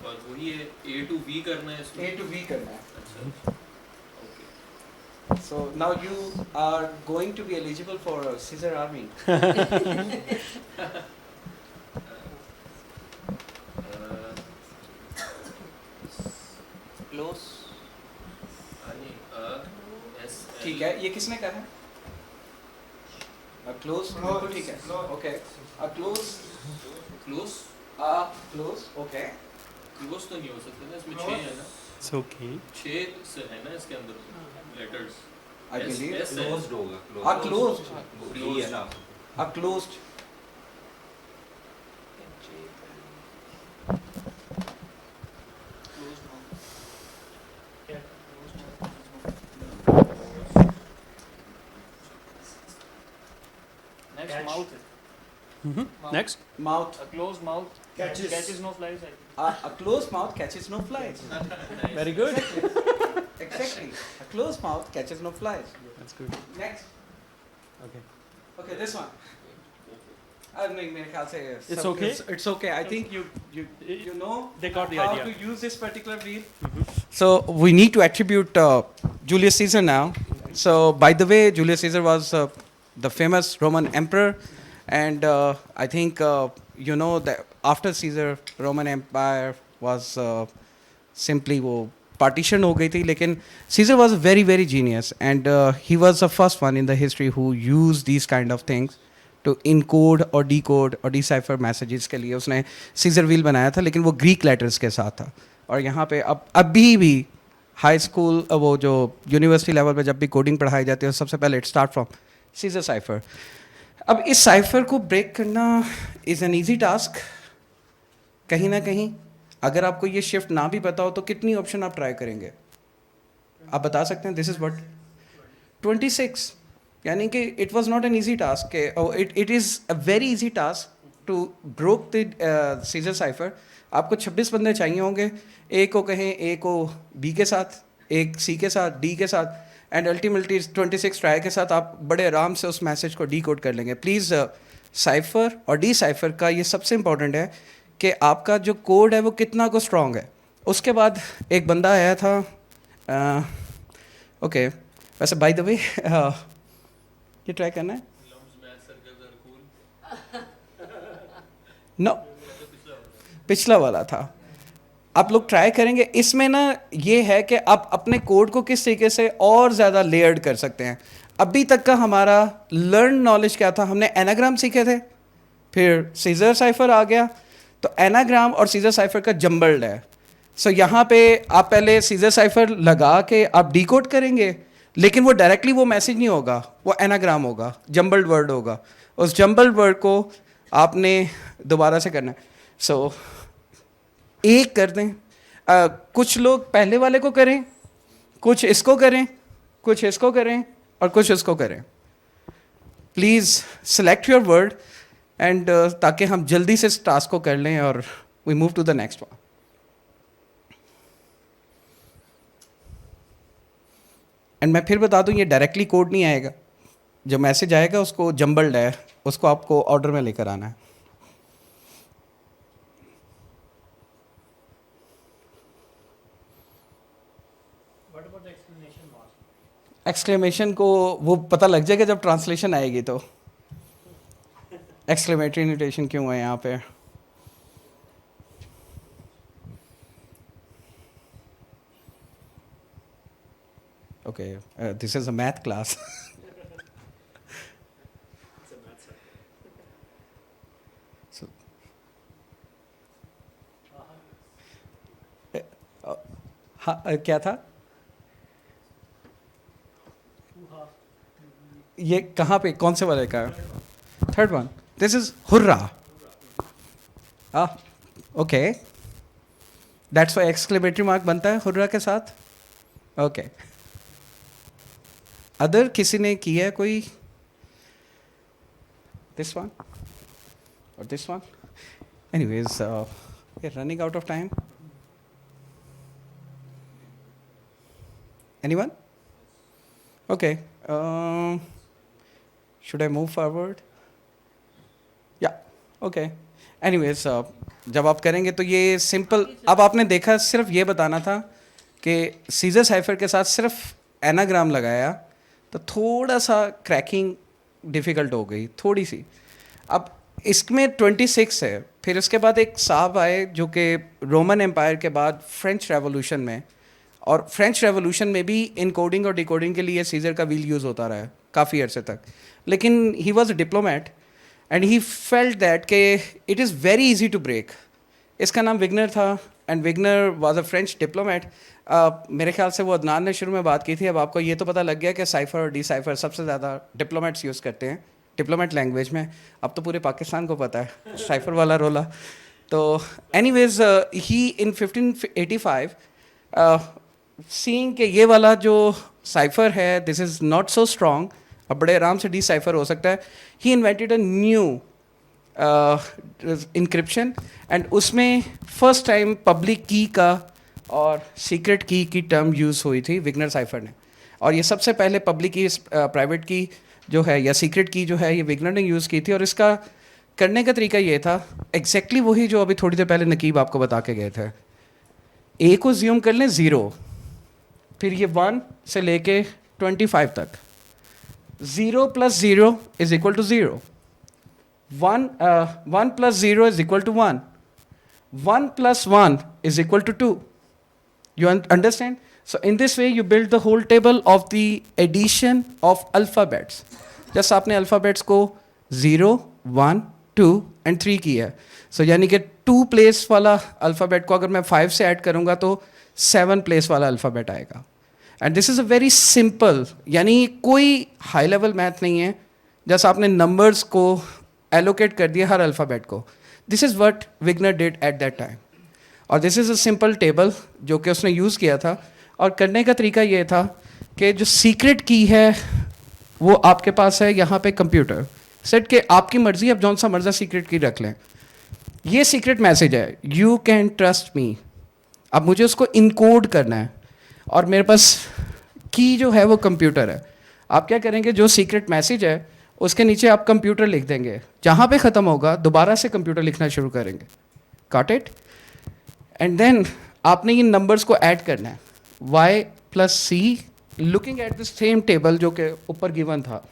और वही है A to V करना है इसमें. A to V करना है. अच्छा. Okay. So now you are going to be eligible for Caesar Army. Close. S ठीक है, ये किसने कहा है? A close. बिल्कुल ठीक है. Okay. A close. close A close. Okay. close तो नहीं हो सकता ना, इसमें 6 है ना. It's okay. 6 से है ना इसके अंदर letters. I believe. S है. क्लोज्ड होगा A closed. यही है ना A closed. Next mouth. Next, Mouth. A closed mouth catches no flies. I think. A closed mouth catches no flies. Very good, Exactly. A closed mouth catches no flies. That's good. Next. Okay, Okay, this one. नहीं मेरे ख्याल से It's okay? It's okay. I think you know They got the how idea. to use this particular wheel. So we need to attribute Julius Caesar now. So by the way, Julius Caesar was the famous Roman emperor, and I think you know that after Caesar, Roman Empire was simply वो partition हो गई थी. लेकिन Caesar was very very genius, and he was the first one in the history who used these kind of things to encode और decode और decipher messages के लिए उसने सीजर व्हील बनाया था, लेकिन वो ग्रीक लेटर्स के साथ था। और यहाँ पे अब अभी भी हाई स्कूल, वो जो यूनिवर्सिटी लेवल पे जब भी कोडिंग पढ़ाई जाती है, सबसे पहले it start from scissor cipher. अब इस साइफर को ब्रेक करना इज़ एन ईजी टास्क। कहीं ना कहीं अगर आपको ये शिफ्ट ना भी पता हो तो कितनी ऑप्शन आप ट्राई करेंगे? आप बता सकते हैं? दिस इज़ व्हाट 26, यानी कि it was not an easy task. It is a very easy task to broke the Caesar cipher. आपको 26 बंदे चाहिए होंगे, ए को कहें, ए को बी के साथ, एक सी के साथ, डी के साथ, एंड अल्टीमेटली 26 ट्राई के साथ आप बड़े आराम से उस मैसेज को डीकोड कर लेंगे। प्लीज़ साइफर और डी साइफर का ये सबसे इंपॉर्टेंट है कि आपका जो कोड है वो कितना को स्ट्रॉन्ग है। उसके बाद एक बंदा आया था, ओके वैसे बाय द वे ये ट्राई करना है? नो, पिछला वाला था। आप लोग ट्राई करेंगे। इसमें ना ये है कि आप अपने कोड को किस तरीके से और ज़्यादा लेयर्ड कर सकते हैं। अभी तक का हमारा लर्न नॉलेज क्या था? हमने एनाग्राम सीखे थे, फिर सीजर साइफर आ गया, तो एनाग्राम और सीजर साइफर का जम्बल्ड है। सो यहाँ पे आप पहले सीजर साइफर लगा के आप डीकोड करेंगे, लेकिन वो डायरेक्टली वो मैसेज नहीं होगा, वो एनाग्राम होगा, जम्बल्ड वर्ड होगा। उस जम्बल्ड वर्ड को आपने दोबारा से करना है। सो एक कर दें, कुछ लोग पहले वाले को करें, कुछ इसको करें, कुछ इसको करें और कुछ इसको करें। Please select your word and ताकि हम जल्दी से इस टास्क को कर लें और we move to the next one. And मैं फिर बता दूं, ये डायरेक्टली कोड नहीं आएगा। जो मैसेज आएगा उसको जम्बल्ड है, उसको आपको ऑर्डर में लेकर आना है। एक्सक्लेमेशन को वो पता लग जाएगा जब ट्रांसलेशन आएगी। तो एक्सक्लेमेटरी नोटेशन क्यों है यहाँ पे? Okay, this is a math class. हाँ, क्या था ये? कहाँ पे, कौन से वाले का? Third one, this is hurrah. Okay, that's why exclamatory mark बनता है हुर्रा के साथ। ओके, अदर किसी ने किया है कोई? दिस वन और this one? Anyways, running out of time. Anyone? Okay. Should I move forward? Yeah. Okay. Anyways, जब आप करेंगे तो ये सिंपल, अब आपने देखा, सिर्फ ये बताना था कि सीजर साइफर के साथ सिर्फ एनाग्राम लगाया तो थोड़ा सा क्रैकिंग डिफ़िकल्ट हो गई, थोड़ी सी। अब इसमें 26 है। फिर उसके बाद एक साहब आए जो कि रोमन एम्पायर के बाद फ्रेंच रेवोल्यूशन में, और फ्रेंच रेवोल्यूशन में भी इनकोडिंग और डिकोडिंग के लिए सीजर का व्हील यूज़ होता रहा है काफ़ी अरसे तक। लेकिन he was a diplomat and he felt that कि it is very easy to break. इसका नाम विग्नर था and Vigenere was a French diplomat. मेरे ख्याल से वो अदनान ने शुरू में बात की थी। अब आपको ये तो पता लग गया कि साइफर और डी साइफर सबसे ज़्यादा डिप्लोमेट्स यूज़ करते हैं डिप्लोमेट लैंग्वेज में। अब तो पूरे पाकिस्तान को पता है साइफर वाला रोला। तो एनीवेज, ही इन 1585 सीइंग कि ये वाला जो साइफर है this is not so strong, अब बड़े आराम से डी साइफर हो सकता है, he invented a new encryption and उसमें फर्स्ट टाइम पब्लिक की का और सीक्रेट की टर्म यूज़ हुई थी विग्नर साइफर ने। और ये सबसे पहले पब्लिक की, प्राइवेट की जो है या सीक्रेट की जो है, ये विग्नर ने यूज़ की थी। और इसका करने का तरीका ये था एग्जैक्टली वही जो अभी थोड़ी देर पहले नकीब आपको बता के गए थे। ए को ज्यूम कर लें 0, फिर ये 1 से लेके 25 तक। 0 + 0 is equal to 0, 1 + 0 is equal to 1, 1 + 1 is equal to 2। You understand? So in this way you build the whole table of the addition of alphabets. Just आपने alphabets को 0, 1, 2 एंड 3 की है. सो यानी कि 2 प्लेस वाला अल्फ़ाबेट को अगर मैं 5 से ऐड करूँगा तो 7 प्लेस वाला अल्फ़ाबेट आएगा. And this is a very simple, यानी कोई हाई लेवल मैथ नहीं है. जैसे आपने नंबर्स को एलोकेट कर दिया हर अल्फ़ाबेट को. This is what Vigenere did at that time. और this is a simple table जो कि उसने यूज़ किया था. और करने का तरीका ये था कि जो सीक्रेट की है वो आपके पास है यहाँ पे कंप्यूटर सेट के, आपकी मर्ज़ी, अब जौन सा मर्ज़ा सीक्रेट की रख लें. ये सीक्रेट मैसेज है, यू कैन ट्रस्ट मी. अब मुझे उसको इनकोड करना है और मेरे पास की जो है वो कंप्यूटर है. आप क्या करेंगे, जो सीक्रेट मैसेज है उसके नीचे आप कंप्यूटर लिख देंगे. जहाँ पे ख़त्म होगा दोबारा से कंप्यूटर लिखना शुरू करेंगे. Got it? एंड देन आपने इन नंबर्स को ऐड करना है, y plus C, looking at the same table जो कि ऊपर गिवन था.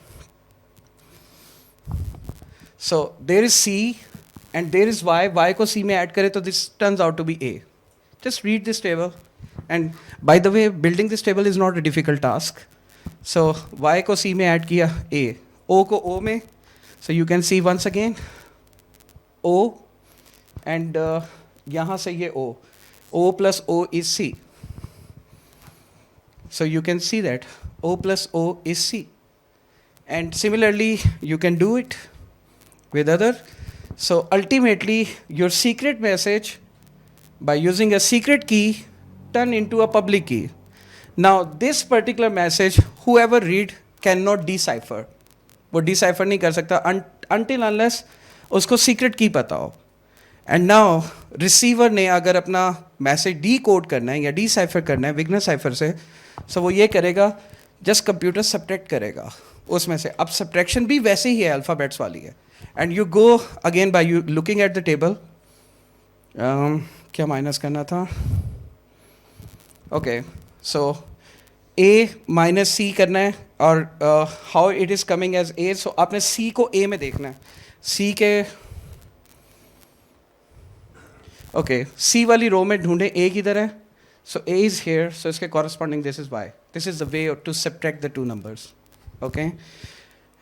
So there is c and there is y को c में ऐड करें तो this turns out to be a. Just read this table. And by the way, building this table is not a difficult task. So y को c में add किया a, o को o में, so you can see once again o and यहाँ से ये o plus o is c. So you can see that o plus o is c. And similarly you can do it with other. So ultimately your secret message by using a secret key turn into a public key. Now this particular message whoever read cannot decipher. वो decipher नहीं कर सकता until unless उसको secret key पता हो. And now receiver ने अगर अपना message decode करना है या decipher करना है विग्नर साइफर से, so वो ये करेगा, just computer subtract करेगा उसमें से. अब subtraction भी वैसे ही है, alphabets वाली है. And you go again by you looking at the table. क्या माइनस करना था? Okay, so a minus c करना है और how it is coming as a. सो आपने c को a में देखना है. c के ओके c वाली रो में ढूंढे a किधर है. So a is here, so इसके corresponding this is y. This is the way to subtract the two numbers. Okay,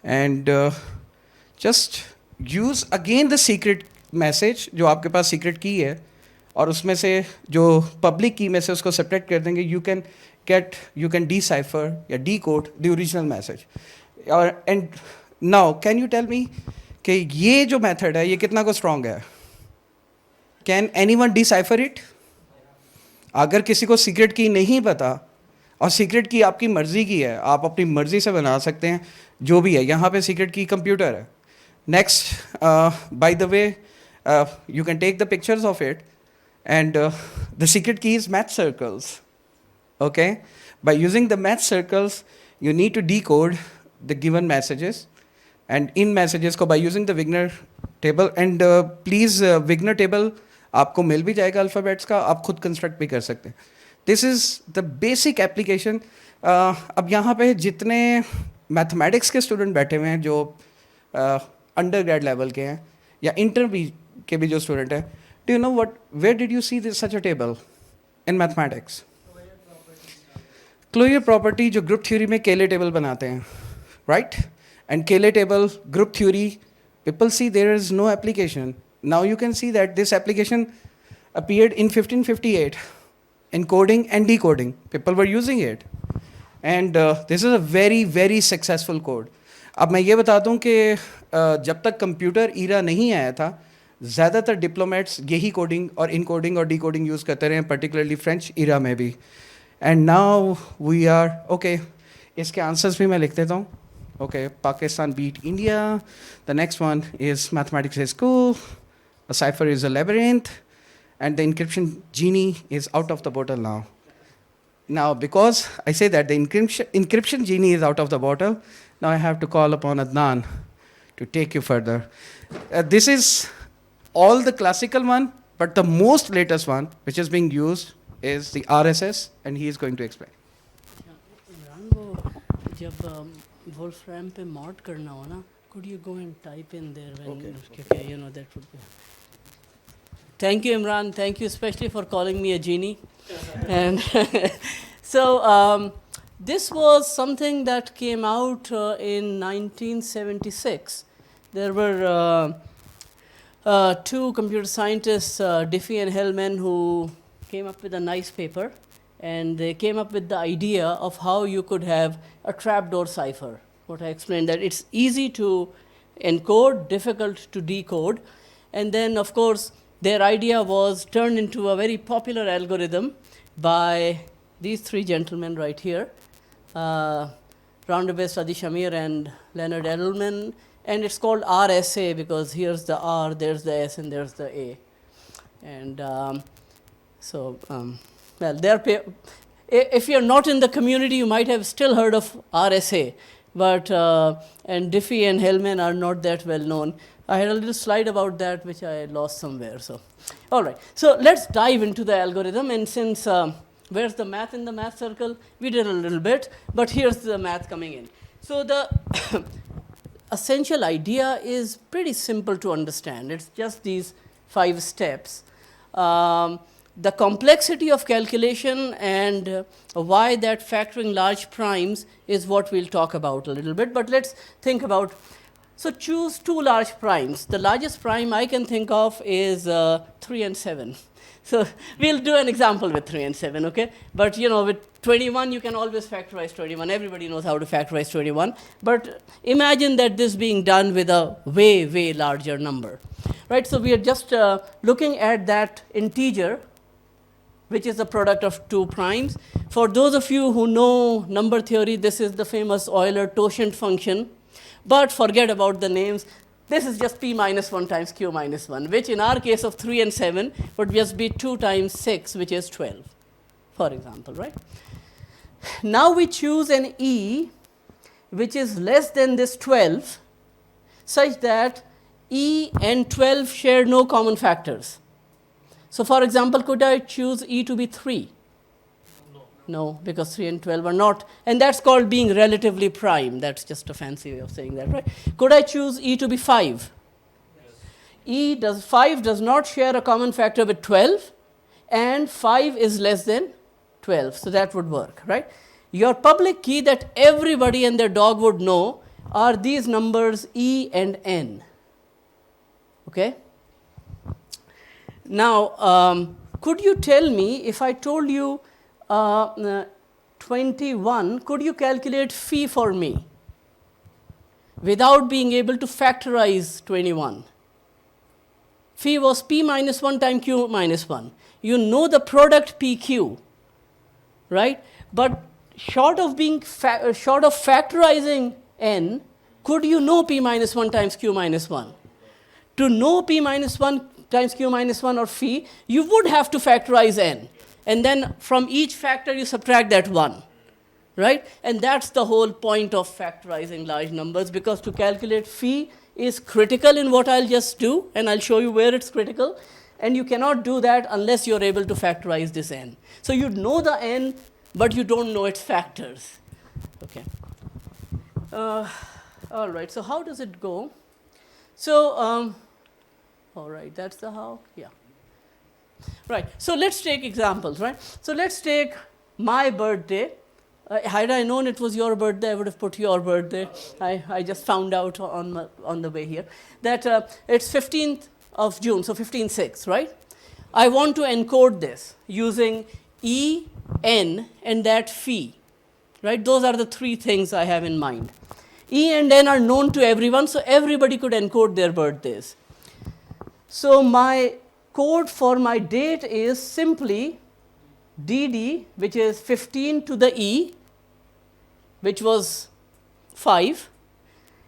and just use again the secret message जो आपके पास सीक्रेट की है और उसमें से जो पब्लिक की में से उसको सेपरेट कर देंगे. यू कैन डिसाइफर या डीकोड द ओरिजिनल मैसेज. और and now can you tell me कि ये जो मेथड है ये कितना को स्ट्रॉन्ग है? Can anyone decipher it? अगर किसी को सीक्रेट की नहीं पता और सीक्रेट की आपकी मर्ज़ी की है, आप अपनी मर्ज़ी से बना सकते हैं जो भी है. यहाँ पे सीक्रेट की कंप्यूटर है. Next, by the way, you can take the pictures of it, and the secret key is math circles. Okay, by using the math circles you need to decode the given messages, and in messages को by using the Wigner table, and please Wigner table आपको मिल भी जाएगा alphabets का, आप खुद construct भी कर सकते हैं. This is the basic application. अब यहाँ पे जितने मैथमेटिक्स के स्टूडेंट बैठे हुए हैं जो अंडर ग्रेड लेवल के हैं या इंटर के भी जो स्टूडेंट है, do you know what, where did you see this such a table in mathematics? Closure property जो ग्रुप थ्योरी में केले टेबल बनाते हैं, राइट? And Cayley table group theory, people see there is no application. Now you can see that this application appeared in 1558. Encoding and decoding, people were using it, and this is a very very successful code. अब मैं ये बता दूं कि जब तक computer Ira नहीं आया था, ज़्यादातर डिप्लोमेट्स यही कोडिंग और इनकोडिंग और डिकोडिंग यूज़ करते रहे, पर्टिकुलरली फ्रेंच ईरा में भी. And now we are okay. इसके आंसर्स भी मैं लिख देता हूँ. Okay, Pakistan beat India. The next one is mathematics is cool, a cipher is a labyrinth, and the encryption genie is out of the bottle now. Now, because I say that the encryption genie is out of the bottle, now I have to call upon Adnan to take you further. This is all the classical one, but the most latest one, which is being used, is the RSS, and he is going to explain. Imran, वो जब Wolfram पे mod करना हो ना, could you go and type in there when, okay, you know, that would be. Thank you, Imran. Thank you especially for calling me a genie. And so this was something that came out in 1976. there were two computer scientists, Diffie and Hellman, who came up with a nice paper, and they came up with the idea of how you could have a trapdoor cipher. What I explained, that it's easy to encode, difficult to decode, and then of course their idea was turned into a very popular algorithm by these three gentlemen right here, Roundabout Sadish Amir and Leonard Edelman, and it's called RSA because here's the R, there's the S, and there's the A. And well, if you're not in the community, you might have still heard of RSA, but and Diffie and Hellman are not that well known. I had a little slide about that which I lost somewhere. So, all right. So let's dive into the algorithm. And since where's the math in the math circle? We did a little bit, but here's the math coming in. So the essential idea is pretty simple to understand. It's just these 5 steps. The complexity of calculation and why that factoring large primes is what we'll talk about a little bit. But let's think about, so choose 2 large primes. The largest prime I can think of is 3 and 7. So we'll do an example with 3 and 7, okay? But you know, with 21, you can always factorize 21. Everybody knows how to factorize 21. But imagine that this being done with a way, way larger number, right? So we are just looking at that integer, which is the product of 2 primes. For those of you who know number theory, this is the famous Euler-Totient function. But forget about the names. This is just p minus 1 times q minus 1, which in our case of 3 and 7 would just be 2 times 6, which is 12, for example, right? Now we choose an e which is less than this 12, such that e and 12 share no common factors. So for example, could I choose e to be 3? No, because 3 and 12 are not, and that's called being relatively prime. That's just a fancy way of saying that, right? Could I choose e to be 5? Yes. 5 does not share a common factor with 12, and 5 is less than 12, so that would work, right? Your public key that everybody and their dog would know are these numbers e and n, okay? Now, could you tell me, if I told you 21, could you calculate phi for me without being able to factorize 21? Phi was p minus 1 times q minus 1. You know the product pq, right? But short of factorizing n, could you know p minus 1 times q minus 1? To know p minus 1 times q minus 1 or phi, you would have to factorize n. And then from each factor, you subtract that 1, right? And that's the whole point of factorizing large numbers, because to calculate phi is critical in what I'll just do, and I'll show you where it's critical. And you cannot do that unless you're able to factorize this n. So you know the n, but you don't know its factors. Okay. All right, so how does it go? So, all right, that's the how, yeah. Right, so let's take examples, right? So let's take my birthday. Had I known it was your birthday, I would have put your birthday. I just found out on the way here that it's 15th of June, so 15/6, right? I want to encode this using E, N, and that phi, right? Those are the 3 things I have in mind. E and N are known to everyone, so everybody could encode their birthdays. So my code for my date is simply dd, which is 15 to the e, which was 5,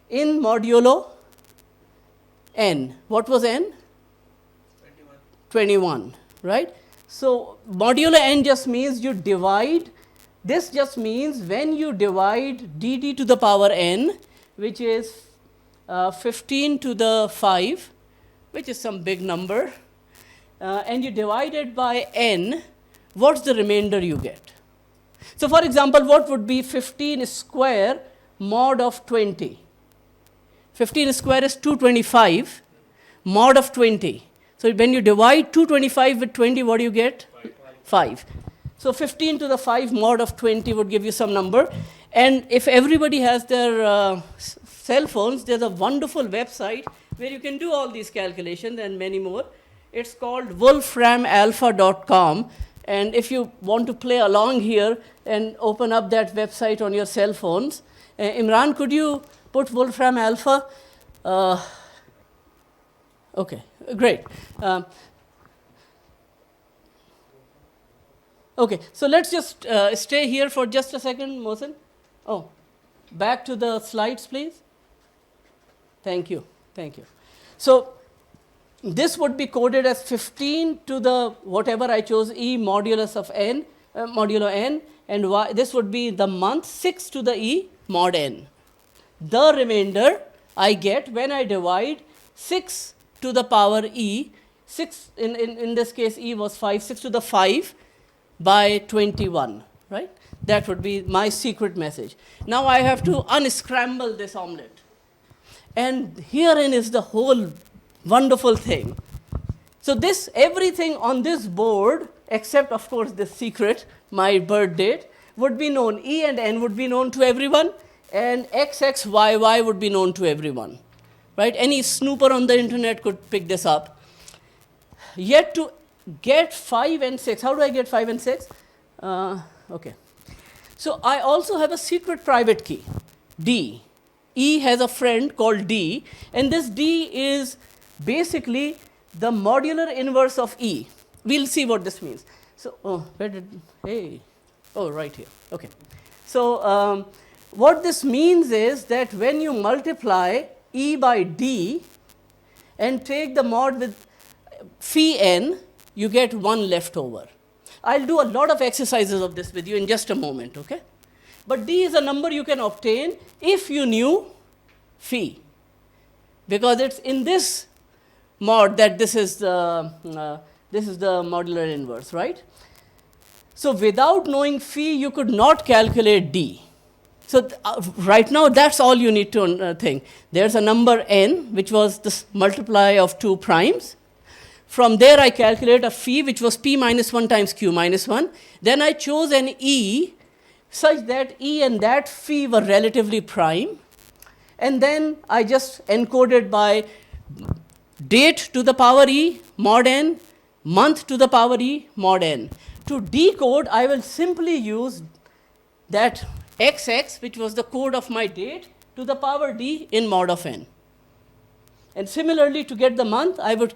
in modulo n. What was n? 21, right? So modulo n just means you divide. This just means when you divide dd to the power n, which is 15 to the 5, which is some big number, and you divide it by n, what's the remainder you get? So for example, what would be 15 square mod of 20? 15 square is 225 mod of 20. So when you divide 225 with 20, what do you get? 5. So 15 to the 5 mod of 20 would give you some number. And if everybody has their cell phones, there's a wonderful website where you can do all these calculations and many more. It's called wolframalpha.com. And if you want to play along here and open up that website on your cell phones, Imran, could you put Wolfram Alpha? Okay, great. Okay, so let's just stay here for just a second, Mohsen. Oh, back to the slides, please. Thank you, thank you. So this would be coded as 15 to the whatever I chose, E modulus of n, modulo n, and y, this would be the month, 6 to the E mod n. The remainder I get when I divide 6 to the power E, 6 in this case E was 5, 6 to the 5 by 21, right? That would be my secret message. Now I have to unscramble this omelette. And herein is the whole wonderful thing. So this, everything on this board, except of course the secret, my birth date, would be known. E and N would be known to everyone, and X, X, Y, Y would be known to everyone, right? Any snooper on the internet could pick this up. Yet to get 5 and 6, how do I get 5 and 6? Okay. So I also have a secret private key, D. E has a friend called D, and this D is basically the modular inverse of E. We'll see what this means. So, right here, okay. So, what this means is that when you multiply E by D and take the mod with phi n, you get 1 left over. I'll do a lot of exercises of this with you in just a moment, okay? But D is a number you can obtain if you knew phi, because it's in this mod that this is the modular inverse, right? So without knowing phi, you could not calculate D. So right now, that's all you need to think. There's a number n, which was the multiply of 2 primes. From there, I calculate a phi, which was p minus 1 times q minus 1. Then I chose an E such that E and that phi were relatively prime. And then I just encoded by date to the power E mod n, month to the power E mod n. To decode, I will simply use that XX, which was the code of my date, to the power D in mod of n. And similarly, to get the month, I would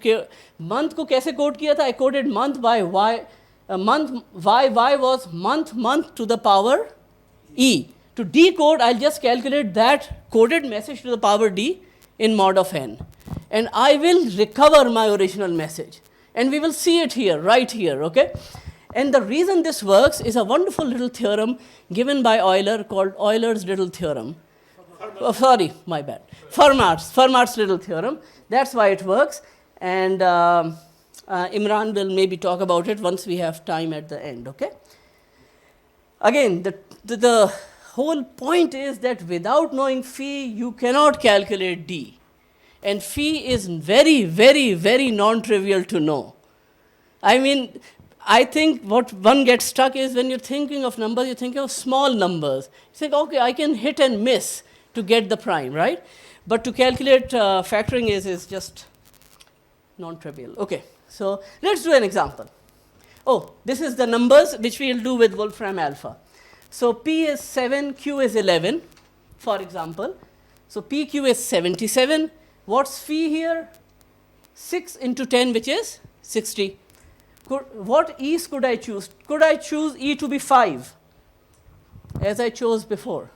month को कैसे code किया था? I coded month by y. Month y was month to the power E. To decode, I'll just calculate that coded message to the power D in mod of n. And I will recover my original message. And we will see it here, right here, okay? And the reason this works is a wonderful little theorem given by Euler called Euler's little theorem. Oh, sorry, my bad. Fermat's little theorem. That's why it works. And Imran will maybe talk about it once we have time at the end, okay? Again, the whole point is that without knowing phi, you cannot calculate D. And phi is very, very, very non-trivial to know. I mean, I think what one gets stuck is when you're thinking of numbers, you're thinking of small numbers. You think, okay, I can hit and miss to get the prime, right? But to calculate factoring is just non-trivial. Okay, so let's do an example. Oh, this is the numbers which we'll do with Wolfram Alpha. So P is 7, Q is 11, for example. So PQ is 77. What's phi here? 6 into 10, which is 60. What E's could I choose? Could I choose E to be 5, as I chose before?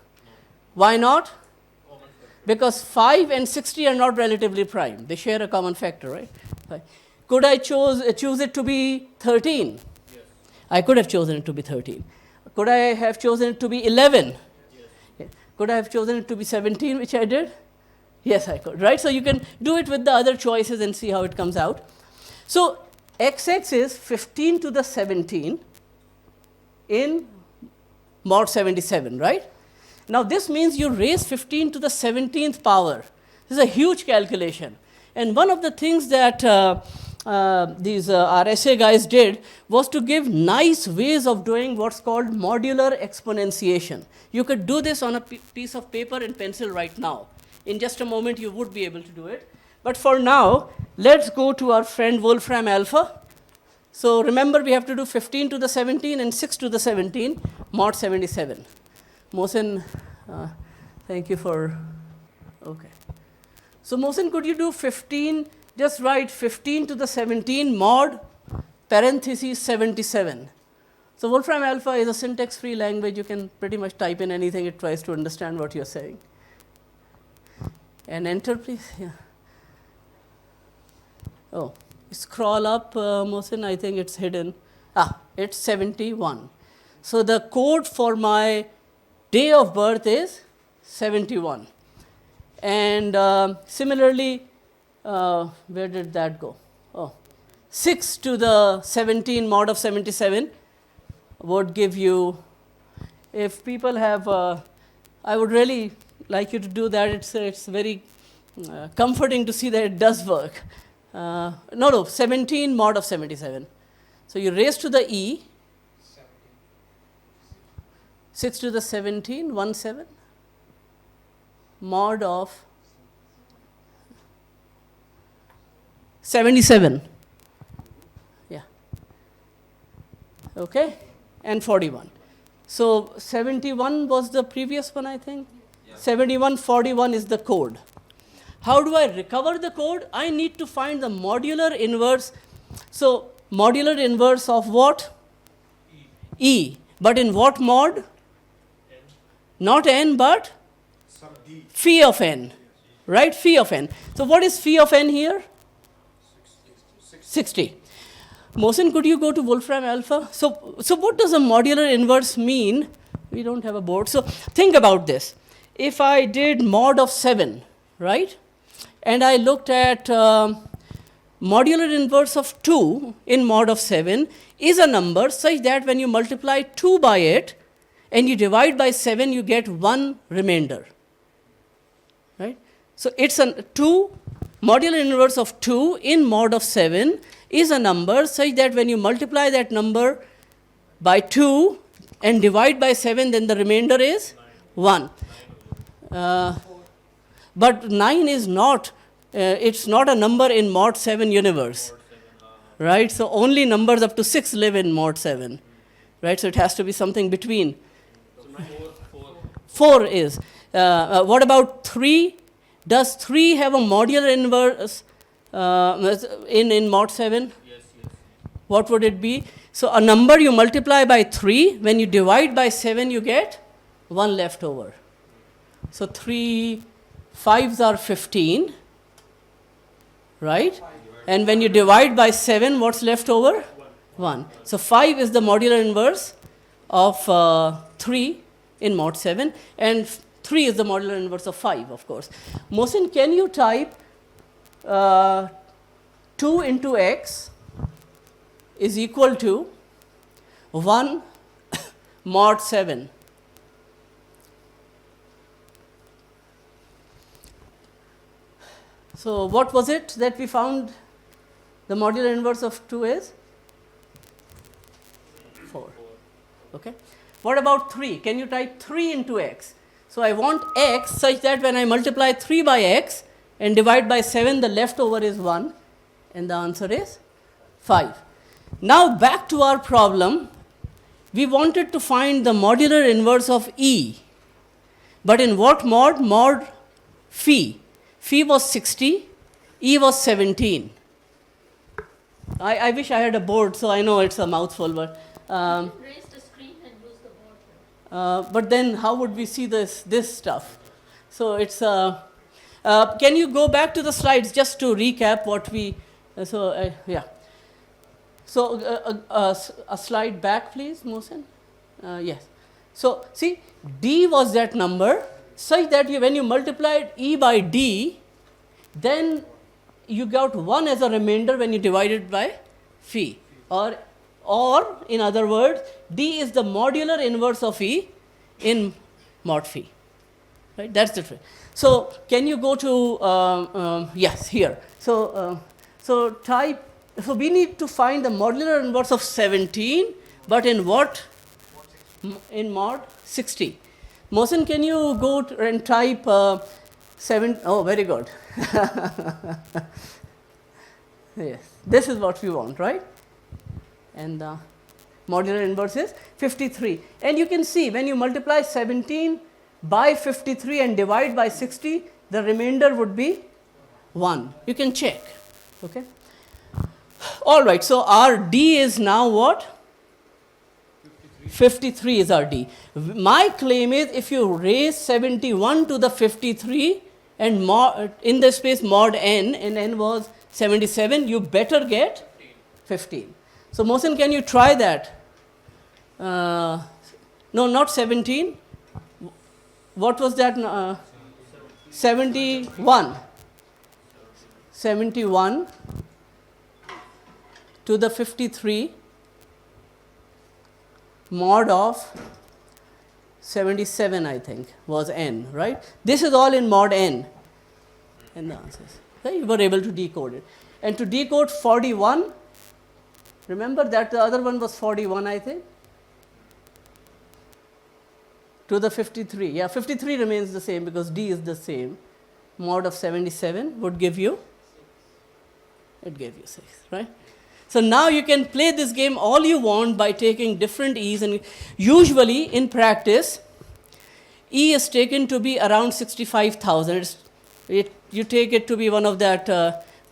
Why not? Because 5 and 60 are not relatively prime. They share a common factor, right? Could I choose it to be 13? Yes. I could have chosen it to be 13. Could I have chosen it to be 11? Yes. Could I have chosen it to be 17, which I did? Yes, I could, right? So you can do it with the other choices and see how it comes out. So XX is 15 to the 17 in mod 77, right? Now this means you raise 15 to the 17th power. This is a huge calculation. And one of the things that these RSA guys did was to give nice ways of doing what's called modular exponentiation. You could do this on a piece of paper and pencil right now. In just a moment, you would be able to do it. But for now, let's go to our friend Wolfram alpha. So remember, we have to do 15 to the 17 and 6 to the 17, mod 77. Mohsen, thank you for, okay. So Mohsen, could you do 15, just write 15 to the 17 mod parentheses 77. So Wolfram alpha is a syntax-free language. You can pretty much type in anything. It tries to understand what you're saying. And enter, please. Yeah. Oh, scroll up, Mohsen. I think it's hidden. It's 71. So the code for my day of birth is 71. And similarly, where did that go? Oh, 6 to the 17 mod of 77 would give you, if people have, I would really like you to do that. It's very comforting to see that it does work. No, 17 mod of 77. So you raise to the E, 6 to the 17, 1 7, mod of 77. Yeah. Okay, and 41. So 71 was the previous one, I think. Yeah. 71, 41 is the code. How do I recover the code? I need to find the modular inverse. So modular inverse of what? E. But in what mod? N. Not n, but phi of n. Right? Phi of n. So what is phi of n here? 60. Mohsen, could you go to Wolfram alpha? So what does a modular inverse mean? We don't have a board. So think about this. If I did mod of 7, right? And I looked at modular inverse of 2 in mod of 7 is a number such that when you multiply 2 by it and you divide by 7, you get 1 remainder. Right? So it's a 2, modular inverse of 2 in mod of 7 is a number such that when you multiply that number by 2 and divide by 7, then the remainder is 1. But 9 is not, it's not a number in mod 7 universe, right? So only numbers up to 6 live in mod 7, right? So it has to be something between. 4 is. What about 3? Does 3 have a modular inverse in mod 7? Yes. What would it be? So a number you multiply by 3, when you divide by 7, you get 1 left over. So 3 5s are 15, right? And when you divide by 7, what's left over? 1. So 5 is the modular inverse of 3 in mod 7, and 3 is the modular inverse of 5, of course. Mohsen, can you type 2 into x is equal to 1 mod 7? So what was it that we found the modular inverse of 2 is? 4. Okay. What about 3? Can you type 3 into x? So I want x such that when I multiply 3 by x and divide by 7, the leftover is 1, and the answer is 5. Now back to our problem. We wanted to find the modular inverse of E. But in what mod? Mod phi. Phi was 60, E was 17. I wish I had a board, so I know it's a mouthful, but Raise the screen and use the board. but then how would we see this stuff? So it's can you go back to the slides just to recap what we yeah. So a slide back, please, Mohsen. Yes. So see, D was that number such that when you multiplied E by D, then you got 1 as a remainder when you divide it by phi. Or in other words, D is the modular inverse of E in mod phi. Right? That's the trick. So can you go to, yes, here. So type, so we need to find the modular inverse of 17, but in what? In mod 60. Mohsen, can you go and type Oh, very good. Yes, this is what we want, right? And the modular inverse is 53. And you can see when you multiply 17 by 53 and divide by 60, the remainder would be 1. You can check. Okay. All right. So our D is now what? 53 is our D. My claim is if you raise 71 to the 53 and in the space mod n, and n was 77, you better get 15. So Mohsin, can you try that? No, not 17. What was that? 71. 71 to the 53 mod of 77, I think, was n, right? This is all in mod n. And the answers. Okay, you were able to decode it. And to decode 41, remember that the other one was 41, I think? To the 53. Yeah, 53 remains the same because D is the same. Mod of 77 would give you, it gave you 6, right? So now you can play this game all you want by taking different E's, and usually in practice, E is taken to be around 65,000. You take it to be one of that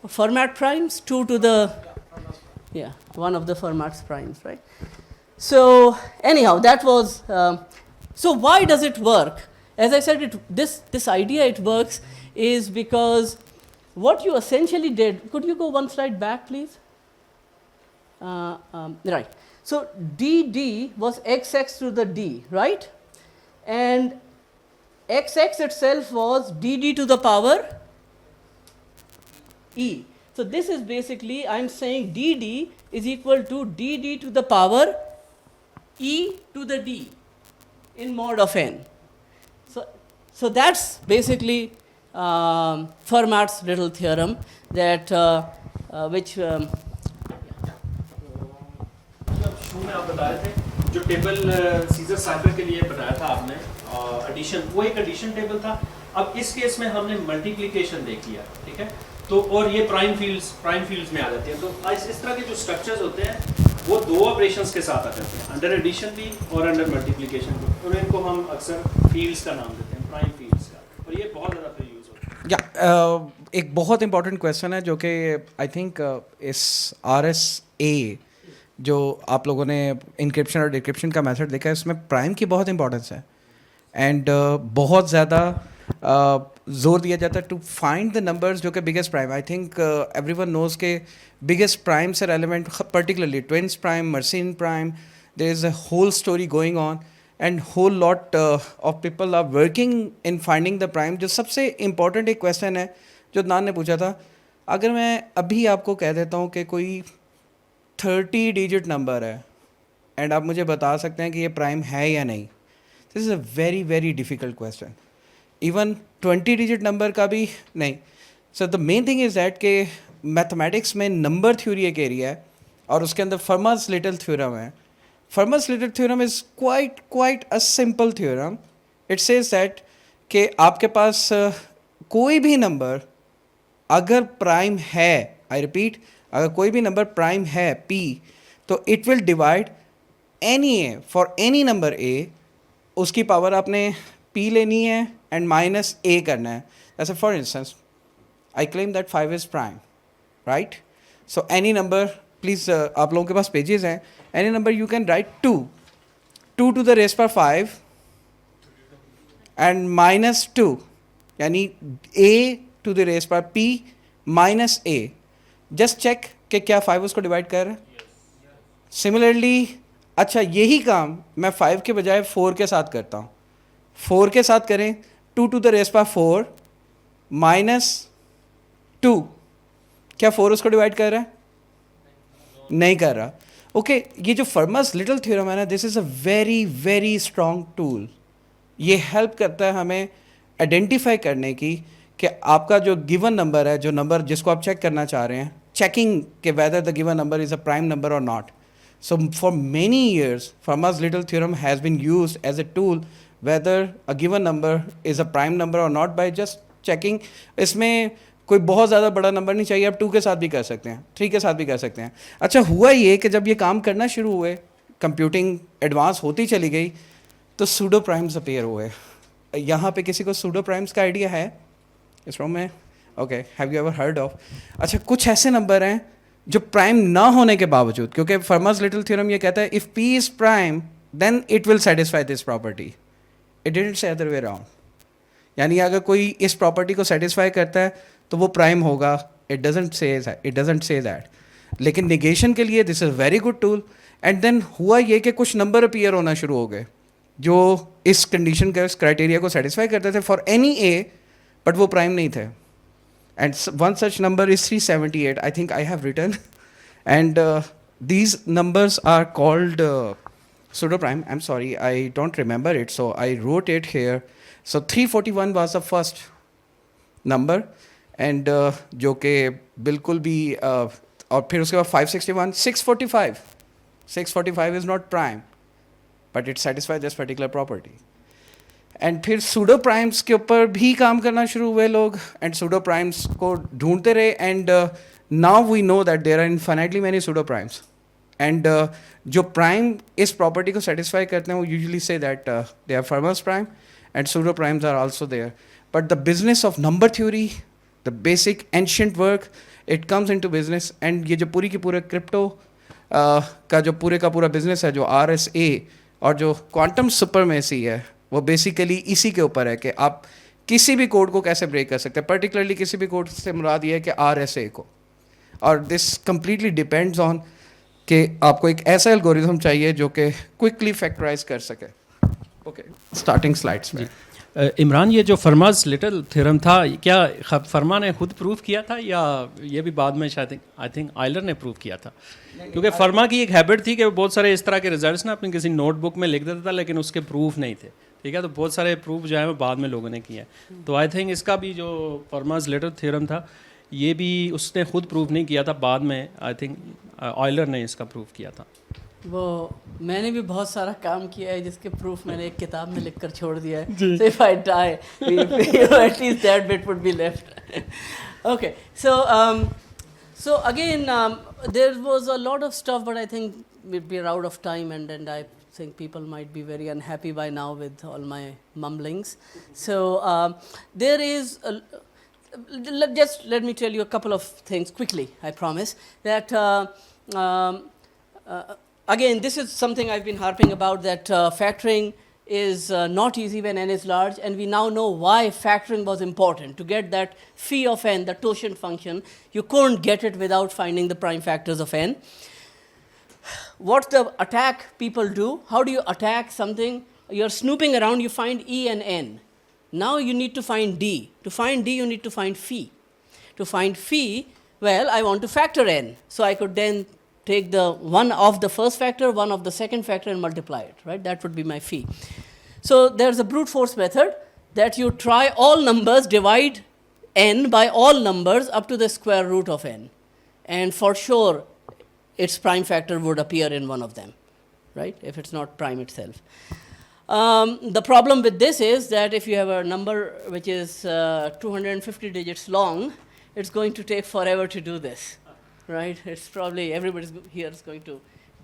Fermat primes, 2 to the, yeah, one of the Fermat's primes, right? So anyhow, that was, so why does it work? As I said, this idea it works is because what you essentially did, could you go one slide back, please? Right. So dd was xx to the d, right? And xx itself was dd to the power e. So this is basically, I'm saying dd is equal to dd to the power e to the d in mod of n. So that's basically Fermat's little theorem that which शुरू में आप बता रहे थे जो table scissor cipher के लिए बनाया था आपने एडिशन, वो एक एडिशन टेबल था. अब इस केस में हमने मल्टीप्लिकेशन देख लिया, ठीक है? तो और ये प्राइम फील्ड्स में आ जाती हैं. तो इस तरह के जो स्ट्रक्चर्स होते हैं वो दो ऑपरेशंस के साथ आ जाते हैं, अंडर एडिशन भी और अंडर मल्टीप्लिकेशन भी, और इनको हम अक्सर फील्ड्स का नाम देते हैं, प्राइम फील्ड्स का, और ये बहुत ज़्यादा फिर यूज़ होता है. या एक बहुत इंपॉर्टेंट क्वेश्चन है जो कि आई थिंक इस RSA जो आप लोगों ने इंक्रिप्शन और डिक्रिप्शन का मेथड देखा है, इसमें प्राइम की बहुत इंपॉर्टेंस है. एंड बहुत ज़्यादा जोर दिया जाता है टू फाइंड द नंबर्स जो कि biggest prime. I think everyone knows के बिगेस्ट प्राइम से relevant particularly twins prime, Mersenne prime, there is a whole story going on and whole lot of people are working in finding the prime. जो सबसे important एक question है जो नान ने पूछा था, अगर मैं अभी आपको कह देता हूँ कि कोई 30 डिजिट नंबर है एंड आप मुझे बता सकते हैं कि ये प्राइम है या नहीं, this is a very very difficult question. Even 20 digit number का भी नहीं. So the main thing is that कि मैथमेटिक्स में नंबर थ्योरी एक एरिया है और उसके अंदर फर्मास लिटिल थ्योरम है. Fermat's little theorem is quite a simple theorem. It says that कि आपके पास कोई भी नंबर अगर प्राइम है, आई रिपीट, अगर कोई भी नंबर प्राइम है p, तो it will divide any A for any number a. उसकी पावर आपने p लेनी है एंड माइनस a करना है. जैसे for instance I claim that 5 is prime, right? So any number, please आप लोगों के पास पेजेस हैं, any number you can write 2 to the raise पर 5 एंड माइनस 2, यानी a टू द रेस पर p minus a. Just check कि क्या 5 उसको डिवाइड कर रहा है. सिमिलरली अच्छा यही काम मैं 5 के बजाय 4 के साथ करता हूँ. 4 के साथ करें 2 टू द रेस पर 4 माइनस 2, क्या 4 उसको डिवाइड कर रहा है? नहीं कर रहा. ओके, ये जो फर्मास लिटिल थ्योरम है ना, this is a very very strong tool. ये हेल्प करता है हमें आइडेंटिफाई करने की कि आपका जो गिवन नंबर है, जो नंबर जिसको आप चेक करना चाह रहे हैं, चेकिंग कि whether the given number is a prime number और not. So for many years, Fermat's little theorem has been used as a tool whether a given number is a prime number or not by just checking, इसमें कोई बहुत ज़्यादा बड़ा number नहीं चाहिए, आप 2 के साथ भी कर सकते हैं, 3 के साथ भी कर सकते हैं। अच्छा हुआ ये कि जब ये काम करना शुरू हुए, कंप्यूटिंग एडवांस होती चली गई, तो सूडो प्राइम्स अपीयर हुए। यहाँ पे किसी को सूडो प्राइम्स का आइडिया है इस रूम में? Okay, have you ever heard of? अच्छा, कुछ ऐसे नंबर हैं जो प्राइम ना होने के बावजूद, क्योंकि फर्मा's लिटिल थ्योरम ये कहता है if p is prime then it will satisfy this property, it didn't say other way around. यानी अगर कोई इस प्रॉपर्टी को सेटिस्फाई करता है तो वो प्राइम होगा, इट डजंट से दैट। लेकिन निगेशन के लिए this is very good tool. And then हुआ ये कि कुछ नंबर अपीयर होना शुरू हो गए जो इस कंडीशन के, इस क्राइटेरिया को सेटिस्फाई करते थे फॉर एनी ए, बट वो प्राइम नहीं थे। And one such number is 378, I think I have written, and these numbers are called pseudo-prime. I'm sorry, I don't remember it, so I wrote it here. So 341 was the first number, and जो कि बिल्कुल भी और फिर उसके बाद 561, 645. 645 is not prime, but it satisfies this particular property. And फिर pseudo primes के ऊपर भी काम करना शुरू हुए लोग, एंड सूडो प्राइम्स को ढूंढते रहे, and now we know that there are infinitely many pseudo primes. And जो प्राइम इस प्रॉपर्टी को सेटिस्फाई करते हैं वो usually say that they are Fermat's prime, and pseudo primes are also there. But the business of number theory, the basic ancient work, it comes into business. And ये जो पूरी की पूरे क्रिप्टो का जो पूरे का पूरा बिजनेस है, जो RSA और जो क्वांटम सुपरमेसी है, वो बेसिकली इसी के ऊपर है कि आप किसी भी कोड को कैसे ब्रेक कर सकते हैं। पर्टिकुलरली किसी भी कोड से मुराद ये है कि RSA को, और दिस कम्प्लीटली डिपेंड्स ऑन कि आपको एक ऐसा एल्गोरिथम चाहिए जो कि क्विकली फैक्टराइज कर सके। ओके, स्टार्टिंग स्लाइड्स में इमरान, ये जो फर्मा's लिटिल थ्योरम था, क्या फर्मा ने खुद प्रूव किया था या ये भी बाद में शायद आई थिंक आयलर ने प्रूव किया था? क्योंकि फर्मा की एक हैबिट थी कि वो बहुत सारे इस तरह के रिजल्ट्स ना अपनी किसी नोटबुक में लिख देता था, लेकिन उसके प्रूफ नहीं थे। ठीक है, तो बहुत सारे प्रूफ जो है वो बाद में लोगों ने किया है। तो आई थिंक इसका भी जो फर्मा's लिटिल थ्योरम था, ये भी उसने खुद प्रूव नहीं किया था, बाद में आई थिंक आयलर ने इसका प्रूव किया था। वो मैंने भी बहुत सारा काम किया है जिसके प्रूफ मैंने एक किताब में लिख कर छोड़ दिया है। So if I die, at least that bit would be left. Okay, so again, there was a lot of stuff, but I think we're out of time, and I think people might be very unhappy by now with all my mumblings. So there is let me tell you a couple of things quickly. I promise that. Again, this is something I've been harping about, that factoring is not easy when n is large, and we now know why factoring was important. To get that phi of n, the totient function, you couldn't get it without finding the prime factors of n. What's the attack people do? How do you attack something? You're snooping around, you find E and n. Now you need to find D. To find D, you need to find phi. To find phi, well, I want to factor n. So I could then take the one of the first factor, one of the second factor, and multiply it, right? That would be my phi. So there's a brute force method that you try all numbers, divide n by all numbers up to the square root of n. And for sure, its prime factor would appear in one of them, right? If it's not prime itself. The problem with this is that if you have a number which is 250 digits long, it's going to take forever to do this. Right? It's probably everybody here is going to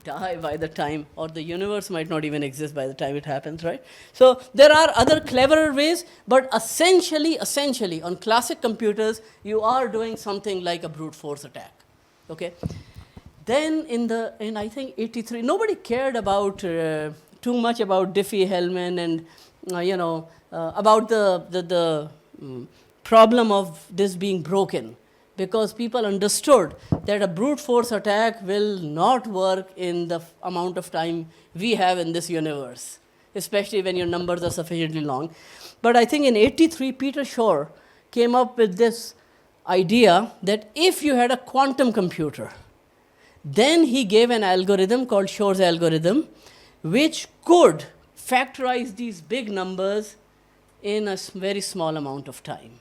die by the time, or the universe might not even exist by the time it happens, right? So there are other cleverer ways, but essentially on classic computers, you are doing something like a brute force attack. Okay? Then in I think 83, nobody cared about too much about Diffie-Hellman and about the problem of this being broken, because people understood that a brute force attack will not work in the amount of time we have in this universe, especially when your numbers are sufficiently long. But I think in 83, Peter Shor came up with this idea that if you had a quantum computer, then he gave an algorithm called Shor's algorithm, which could factorize these big numbers in a very small amount of time.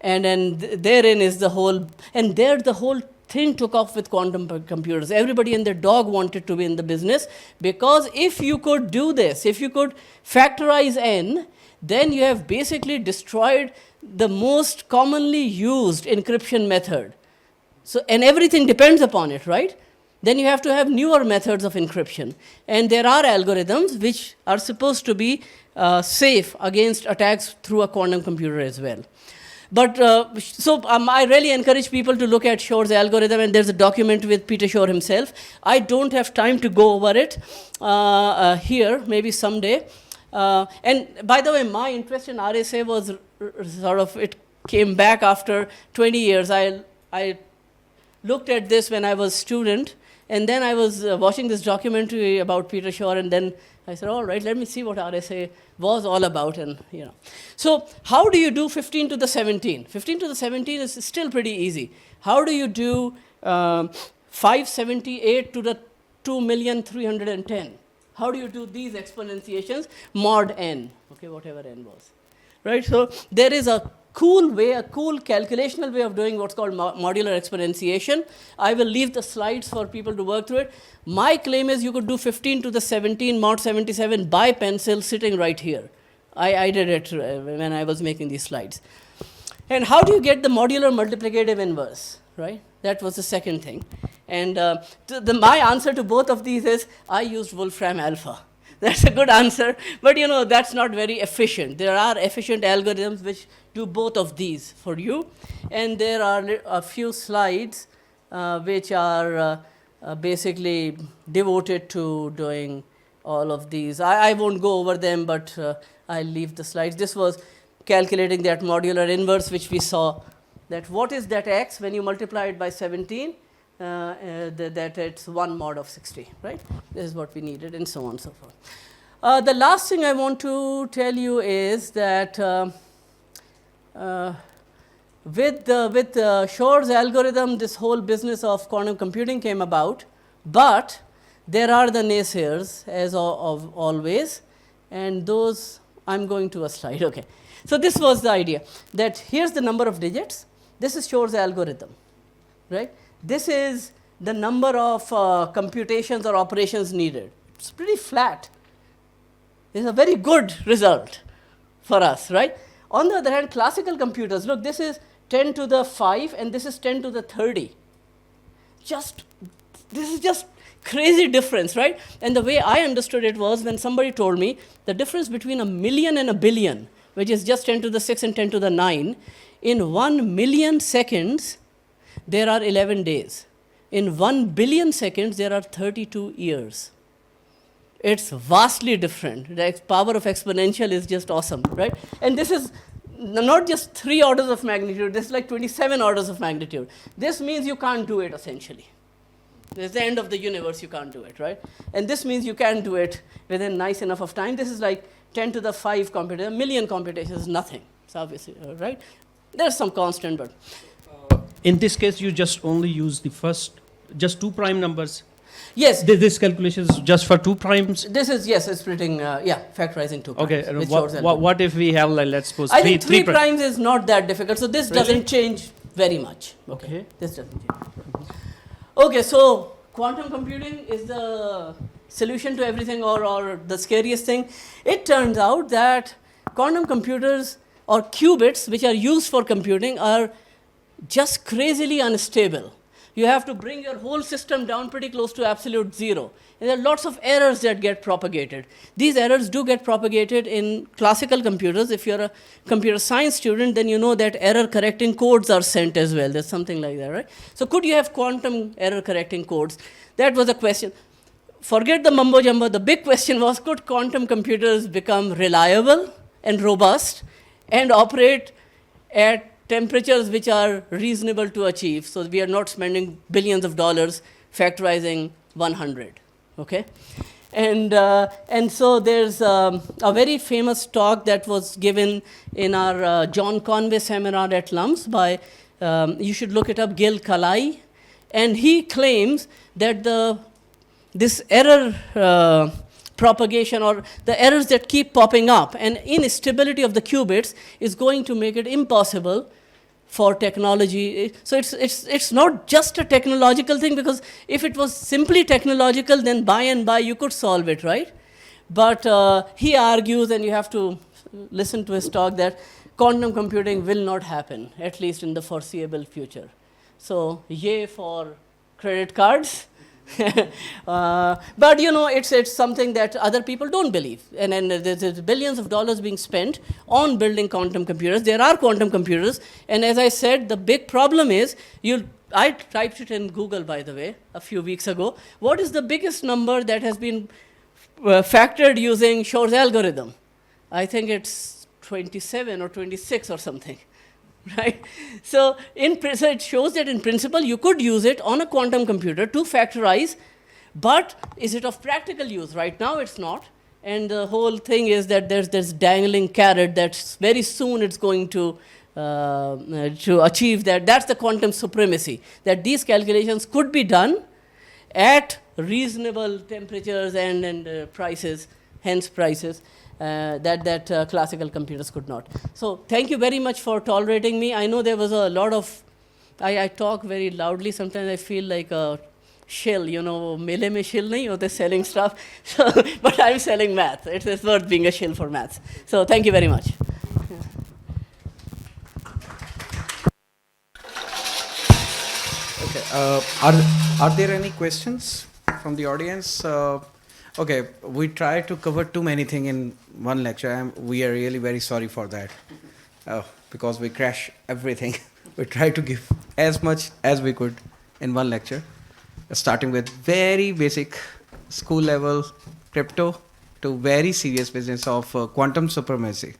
And therein is the whole, and there the whole thing took off with quantum computers. Everybody and their dog wanted to be in the business, because if you could do this, if you could factorize n, then you have basically destroyed the most commonly used encryption method. So, and everything depends upon it, right? Then you have to have newer methods of encryption. And there are algorithms which are supposed to be safe against attacks through a quantum computer as well. But I really encourage people to look at Shor's algorithm, and there's a document with Peter Shor himself. I don't have time to go over it here, maybe someday. And by the way, my interest in RSA was sort of, it came back after 20 years. I looked at this when I was a student, and then I was watching this documentary about Peter Shor, and then I said, all right, let me see what RSA was all about. And so how do you do 15 to the 17? 15 to the 17 is still pretty easy. How do you do 578 to the 2,310,000? How do you do these exponentiations? Mod n, okay, whatever n was, right? So there is a cool way, a cool calculational way of doing what's called modular exponentiation. I will leave the slides for people to work through it. My claim is you could do 15 to the 17 mod 77 by pencil sitting right here. I did it when I was making these slides. And how do you get the modular multiplicative inverse, right? That was the second thing. And my answer to both of these is I used Wolfram Alpha. That's a good answer, but that's not very efficient. There are efficient algorithms which do both of these for you, and there are a few slides which are basically devoted to doing all of these. I won't go over them, but I'll leave the slides. This was calculating that modular inverse, which we saw, that what is that x when you multiply it by 17, that it's 1 mod of 60, right? This is what we needed, and so on and so forth. The last thing I want to tell you is that with Shor's algorithm, this whole business of quantum computing came about, but there are the naysayers, as of always, and those, I'm going to a slide, okay. So this was the idea, that here's the number of digits, this is Shor's algorithm, right? This is the number of computations or operations needed. It's pretty flat. It's a very good result for us, right? On the other hand, classical computers, look, this is 10 to the 5 and this is 10 to the 30. This is just crazy difference, right? And the way I understood it was when somebody told me the difference between a million and a billion, which is just 10 to the 6 and 10 to the 9, in 1 million seconds, there are 11 days. In 1 billion seconds, there are 32 years. It's vastly different. The power of exponential is just awesome, right? And this is not just 3 orders of magnitude, this is like 27 orders of magnitude. This means you can't do it, essentially. It's the end of the universe, you can't do it, right? And this means you can do it within nice enough of time. This is like 10 to the 5 computation, a million computations is nothing. It's obviously, right? There's some constant, but. In this case, you just only use the first, just 2 prime numbers. Yes. This calculation is just for 2 primes. This is, yes, it's splitting, factorizing 2 primes. Okay, and what if we have, like, let's suppose I think 3 primes? primes is not that difficult, so this doesn't change very much. Okay. This doesn't change. Okay, so quantum computing is the solution to everything, or the scariest thing. It turns out that quantum computers or qubits, which are used for computing, are just crazily unstable. You have to bring your whole system down pretty close to absolute zero. And there are lots of errors that get propagated. These errors do get propagated in classical computers. If you're a computer science student, then you know that error correcting codes are sent as well. There's something like that, right? So could you have quantum error correcting codes? That was a question. Forget the mumbo jumbo. The big question was, could quantum computers become reliable and robust and operate at temperatures which are reasonable to achieve, so we are not spending billions of dollars factorizing 100, okay? And so there's a very famous talk that was given in our John Conway seminar at LUMS by, you should look it up, Gil Kalai, and he claims that this error propagation, or the errors that keep popping up and instability of the qubits, is going to make it impossible for technology. So it's not just a technological thing, because if it was simply technological, then by and by you could solve it, right? But he argues, and you have to listen to his talk, that quantum computing will not happen, at least in the foreseeable future. So yay for credit cards. But you know, it's something that other people don't believe, and there's billions of dollars being spent on building quantum computers. There are quantum computers, and as I said, the big problem is I typed it in Google, by the way, a few weeks ago. What is the biggest number that has been factored using Shor's algorithm? I think it's 27 or 26 or something. Right? So it shows that in principle you could use it on a quantum computer to factorize, but is it of practical use? Right now it's not. And the whole thing is that there's this dangling carrot that very soon it's going to achieve that. That's the quantum supremacy, that these calculations could be done at reasonable temperatures and prices, hence prices. That classical computers could not. So thank you very much for tolerating me. I know there was a lot of, I talk very loudly. Sometimes I feel like a shill, you know, mele mein shill nahi hote selling stuff. So, but I'm selling math. It's worth being a shill for maths. So thank you very much. Okay. Are there any questions from the audience? Okay, we try to cover too many things in one lecture, and we are really very sorry for that, because we crash everything. We try to give as much as we could in one lecture, starting with very basic school level crypto to very serious business of quantum supremacy.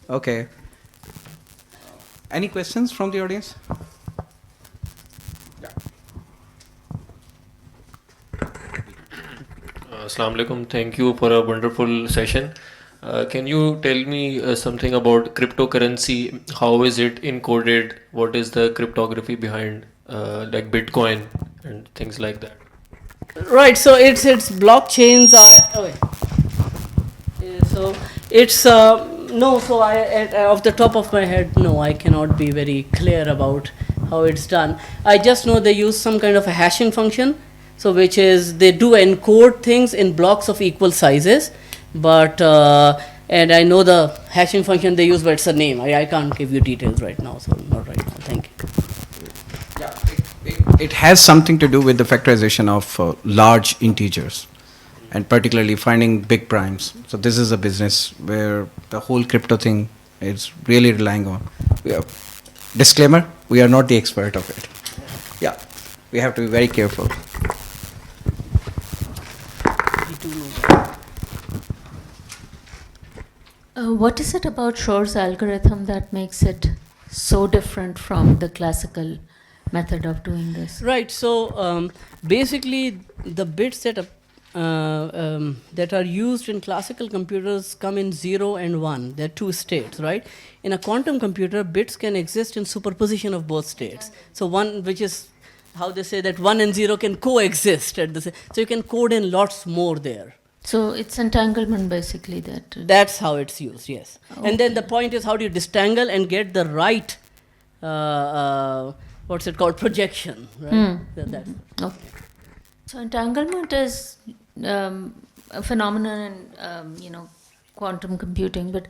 Okay. Any questions from the audience? Assalamu alaikum. Thank you for a wonderful session. Can you tell me something about cryptocurrency? How is it encoded? What is the cryptography behind like Bitcoin and things like that? Right, so it's blockchains are, so it's no, so off the top of my head, no, I cannot be very clear about how it's done. I just know they use some kind of a hashing function, so which is they do encode things in blocks of equal sizes, but and I know the hashing function they use, but it's a name. I can't give you details right now, so not right now. Thank you. Yeah, it has something to do with the factorization of large integers, and particularly finding big primes. So this is a business where the whole crypto thing is really relying on. Disclaimer, we are not the expert of it. Yeah, we have to be very careful. What is it about Shor's algorithm that makes it so different from the classical method of doing this? Right. So basically, the bits that are used in classical computers come in 0 and 1. They're two states, right? In a quantum computer, bits can exist in superposition of both states. So one, which is how they say that 1 and 0 can coexist at the same. So you can code in lots more there. So it's entanglement basically that. That's how it's used, yes. Okay. And then the point is, how do you distangle and get the right, what's it called, projection, right? That's Okay. So entanglement is a phenomenon in quantum computing, but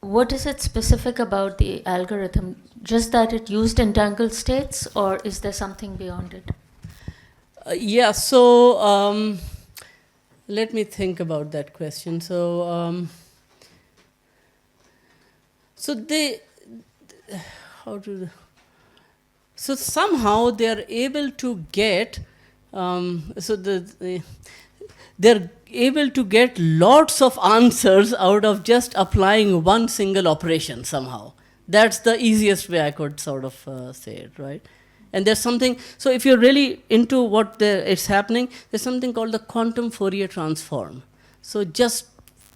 what is it specific about the algorithm? Just that it used entangled states, or is there something beyond it? yeah, so let me think about that question. So, so somehow they are able to get, they're able to get lots of answers out of just applying one single operation somehow. That's the easiest way I could sort of say it, right? And there's something, so if you're really into what it's happening, there's something called the quantum Fourier transform. So just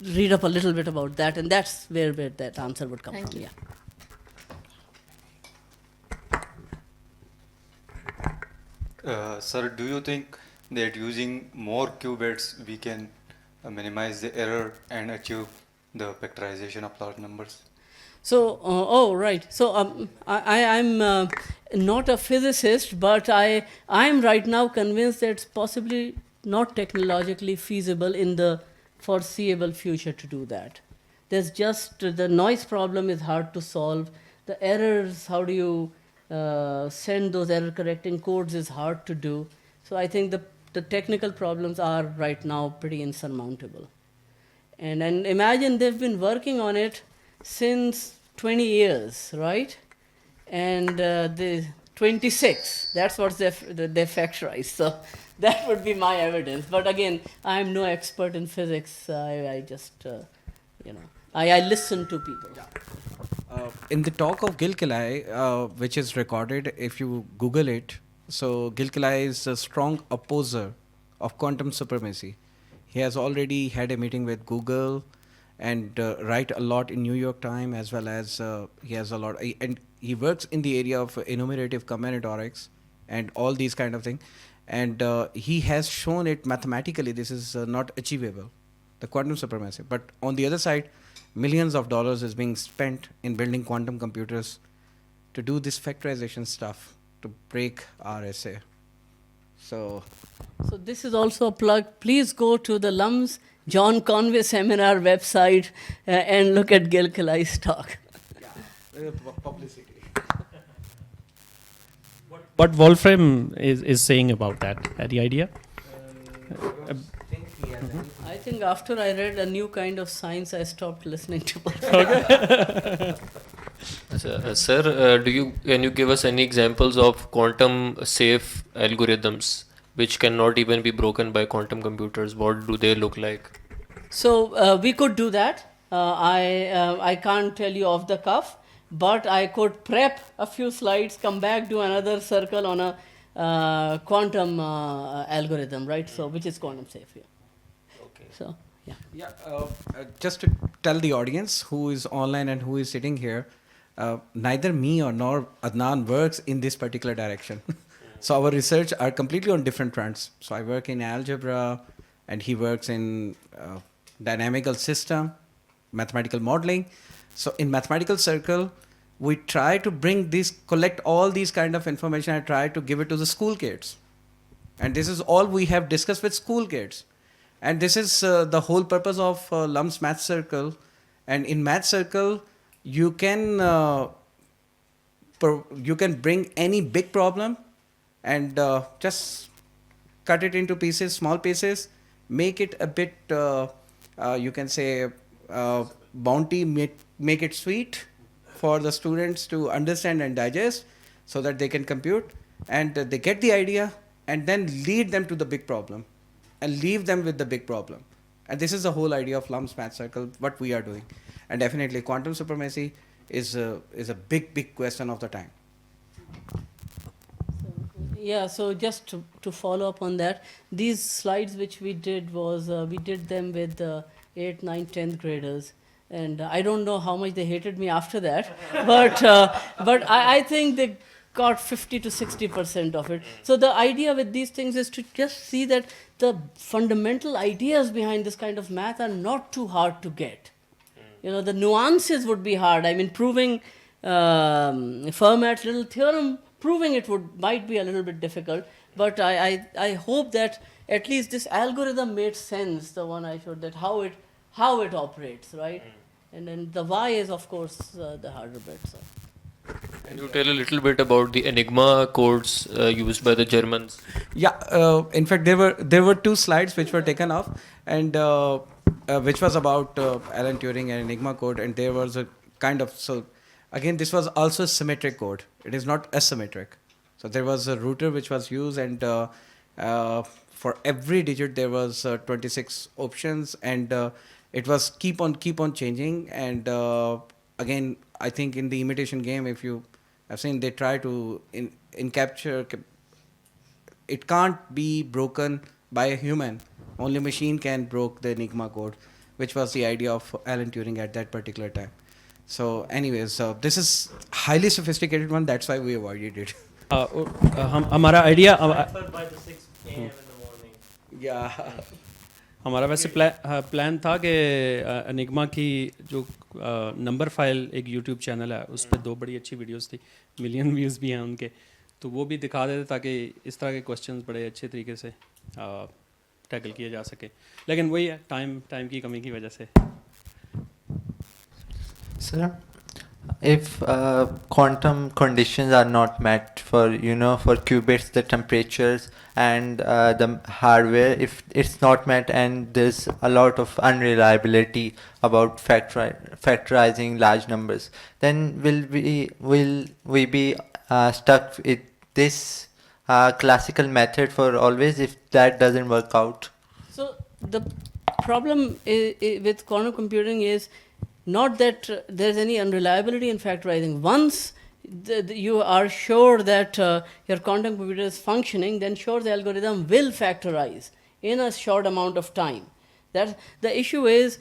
read up a little bit about that, and that's where that answer would come Thank from. you. Yeah. Sir, do you think that using more qubits we can minimize the error and achieve the factorization of large numbers? So, oh, right. So, I'm not a physicist, but I'm right now convinced that it's possibly not technologically feasible in the foreseeable future to do that. There's just the noise problem is hard to solve. The errors, how do you send those error correcting codes is hard to do. So, I think the technical problems are right now pretty insurmountable. And imagine they've been working on it since 20 years, right? And the 26, that's what they factorize. So that would be my evidence. But again, I'm no expert in physics. I just, I listen to people. In the talk of Gil Kilai, which is recorded, if you Google it, so Gil Kilai is a strong opposer of quantum supremacy. He has already had a meeting with Google and write a lot in New York Times, as well as he has a lot, and he works in the area of enumerative combinatorics and all these kind of things. And he has shown it mathematically, this is not achievable, the quantum supremacy. But on the other side, millions of dollars is being spent in building quantum computers to do this factorization stuff, to break RSA. So this is also a plug. Please go to the LUMS John Conway seminar website and look at Gil Kilai's talk. publicity. What Wolfram is saying about that? Any idea? I think after I read A New Kind of Science, I stopped listening to Wolfram. Sir, can you give us any examples of quantum safe algorithms which cannot even be broken by quantum computers? What do they look like? So we could do that. I can't tell you off the cuff, but I could prep a few slides, come back, do another circle on a quantum algorithm, right? So which is quantum safe here. Okay. So yeah. Yeah, just to tell the audience who is online and who is sitting here, neither me or nor Adnan works in this particular direction. So our research are completely on different fronts. So I work in algebra, and he works in dynamical system, mathematical modeling. So in mathematical circle, we try to bring this, collect all these kind of information and try to give it to the school kids. And this is all we have discussed with school kids. And this is the whole purpose of LUMS Math Circle. And in Math Circle, you can bring any big problem and just cut it into pieces, small pieces, make it a bit, you can say, bounty, make it sweet for the students to understand and digest so that they can compute, and they get the idea and then lead them to the big problem and leave them with the big problem. And this is the whole idea of LUMS Math Circle, what we are doing. And definitely quantum supremacy is a big question of the time. Yeah, so just to follow up on that, these slides which we did was, we did them with 8th, 9th, 10th graders. And I don't know how much they hated me after that, but I think they got 50 to 60% of it. So the idea with these things is to just see that the fundamental ideas behind this kind of math are not too hard to get. You know, the nuances would be hard. I mean, proving Fermat's little theorem, proving it might be a little bit difficult, but I hope that at least this algorithm made sense, the one I showed, that how it operates, right? And then the why is, of course, the harder bit. So. Can you tell a little bit about the Enigma codes used by the Germans? Yeah, in fact, there were two slides which were taken off, and which was about Alan Turing and Enigma code, and there was a kind of, so again, this was also a symmetric code. It is not asymmetric. So there was a router which was used, and for every digit there was 26 options, and it was keep on changing. And again, I think in the imitation game, if you have seen, they try to in capture. It can't be broken by a human. Only machine can broke the Enigma code, which was the idea of Alan Turing at that particular time. So anyways, this is highly sophisticated one. That's why we avoided it. हमारा idea By the 6 a.m. in the morning. Yeah. हमारा वैसे plan था कि enigma की जो number file एक YouTube channel है उस पर 2 बड़ी अच्छी वीडियोस थी, मिलियन व्यूज़ भी हैं उनके, तो वो भी दिखा देते ताकि इस तरह के क्वेश्चंस बड़े अच्छे तरीके से टैकल किए जा सके, लेकिन वही है टाइम की कमी की वजह से। Sir, if quantum conditions are not met for, for qubits, the temperatures and the hardware, if it's not met and there's a lot of unreliability about factorizing large numbers, then will we be stuck with this classical method for always if that doesn't work out? So the problem with quantum computing is not that there's any unreliability in factorizing. Once you are sure that your quantum computer is functioning, then sure the algorithm will factorize in a short amount of time. That the issue is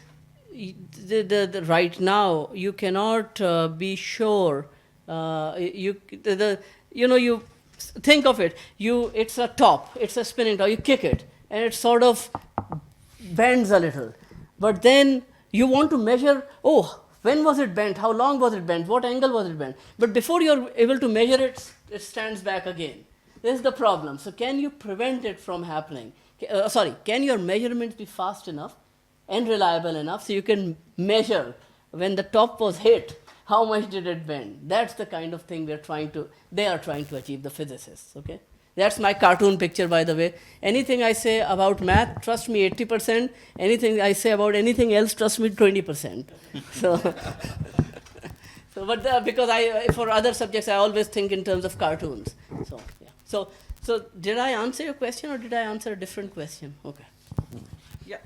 right now you cannot be sure. You think of it. It's a top. It's a spinning top. You kick it, and it sort of bends a little, but then you want to measure, when was it bent, how long was it bent, what angle was it bent, but before you're able to measure it, it stands back again. This is the problem. So can you prevent it from happening? Can your measurements be fast enough and reliable enough so you can measure when the top was hit, how much did it bend? That's the kind of thing they are trying to achieve, the physicists, okay? That's my cartoon picture, by the way. Anything I say about math, trust me, 80%. Anything I say about anything else, trust me, 20%. But because for other subjects, I always think in terms of cartoons. So, yeah. So did I answer your question or did I answer a different question? Okay. Yeah,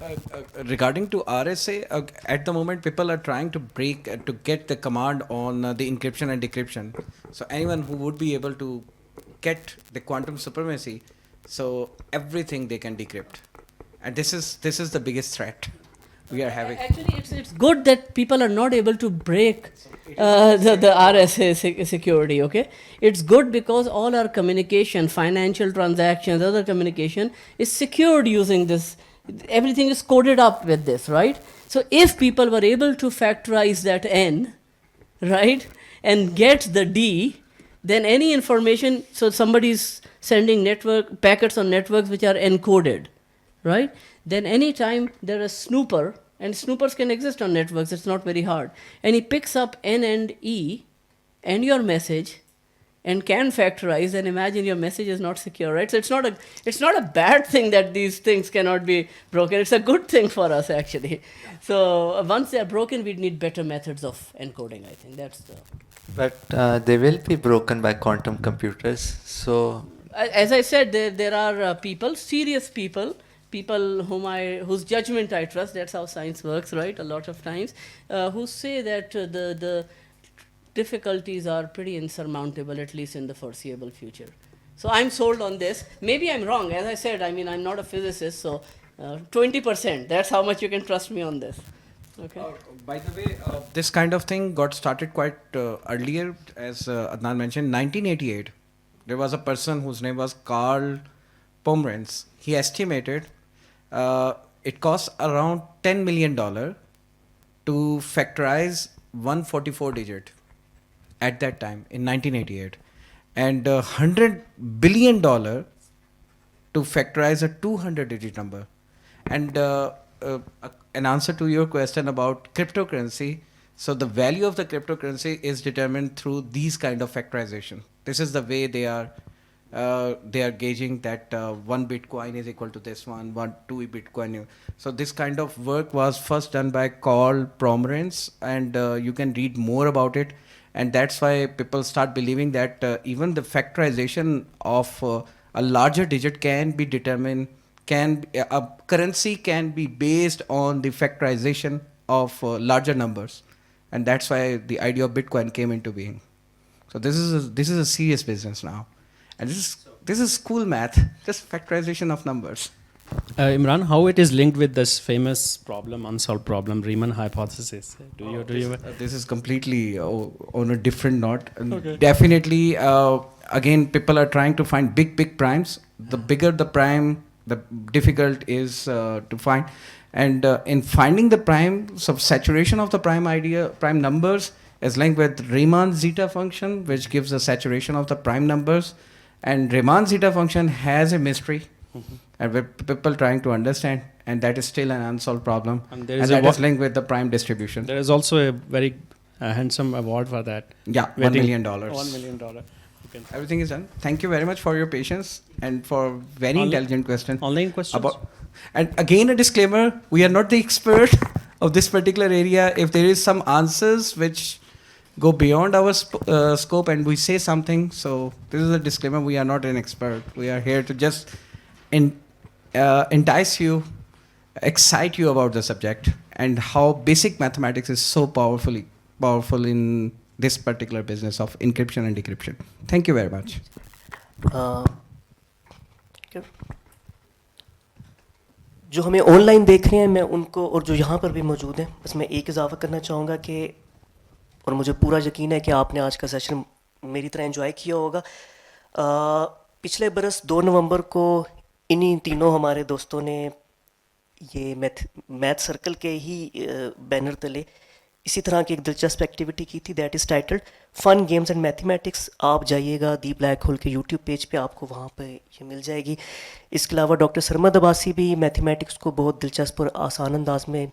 regarding to RSA, at the moment people are trying to break, to get the command on the encryption and decryption. So anyone who would be able to get the quantum supremacy, so everything they can decrypt, and this is the biggest threat we are having. Actually, it's good that people are not able to break the RSA security. Okay, it's good because all our communication, financial transactions, other communication is secured using this. Everything is coded up with this, right? So if people were able to factorize that n, right, and get the d, then any information, so somebody's sending network packets on networks which are encoded, right? Then anytime there is a snooper, and snoopers can exist on networks, it's not very hard, and he picks up N and E and your message and can factorize, then imagine your message is not secure, right? So it's not a bad thing that these things cannot be broken. It's a good thing for us, actually. So once they are broken, we need better methods of encoding, I think. That's the... But they will be broken by quantum computers. So, as I said, there are people, serious people whose judgment I trust. That's how science works, right? A lot of times, who say that the difficulties are pretty insurmountable, at least in the foreseeable future. So I'm sold on this. Maybe I'm wrong. As I said, I mean, I'm not a physicist, so 20%. That's how much you can trust me on this. Okay. By the way, this kind of thing got started quite earlier, as Adnan mentioned, 1988. There was a person whose name was Carl Pomerantz. He estimated it costs around $10 million to factorize 144 digit at that time in 1988, and $100 billion to factorize a 200 digit number. And an answer to your question about cryptocurrency, so the value of the cryptocurrency is determined through these kind of factorization. This is the way they are gauging that 1 Bitcoin is equal to this one, 2 Bitcoin. So this kind of work was first done by Carl Pomerantz, and you can read more about it. And that's why people start believing that even the factorization of a larger digit can be determined, a currency can be based on the factorization of larger numbers. And that's why the idea of Bitcoin came into being. So this is a serious business now. And this is school math, just factorization of numbers. Imran, how it is linked with this famous problem, unsolved problem, Riemann hypothesis? Do you? This is completely on a different note. Okay. Definitely, again, people are trying to find big primes. The bigger the prime, the difficult is to find. And in finding the prime, so saturation of the prime numbers is linked with Riemann zeta function, which gives a saturation of the prime numbers. And Riemann zeta function has a mystery, and with people trying to understand, and that is still an unsolved problem. And there And is that is linked with the prime distribution. There is also a very handsome award for that. Yeah, $1 Waiting- million. $1 million. You can Everything is done. Thank you very much for your patience and for very Only- intelligent question. online questions. And again, a disclaimer: we are not the expert of this particular area. If there is some answers which go beyond our scope and we say something, so this is a disclaimer: we are not an expert. We are here to just entice you, excite you about the subject and how basic mathematics is so powerful in this particular business of encryption and decryption. Thank you very much. जो हमें online देख रहे हैं मैं उनको, और जो यहाँ पर भी मौजूद हैं, बस मैं एक इजाफा करना चाहूँगा कि, और मुझे पूरा यकीन है कि आपने आज का सेशन मेरी तरह एंजॉय किया होगा। पिछले बरस 2 नवंबर को इन्हीं तीनों हमारे दोस्तों ने ये मैथ सर्कल के ही बैनर तले इसी तरह की एक दिलचस्प एक्टिविटी की थी, that is titled fun games and mathematics. आप जाइएगा दी ब्लैक होल के यूट्यूब पेज पे, आपको वहाँ पे ये मिल जाएगी। इसके अलावा डॉक्टर सरमद अब्बासी भी मैथमेटिक्स को बहुत दिलचस्प और आसान अंदाज में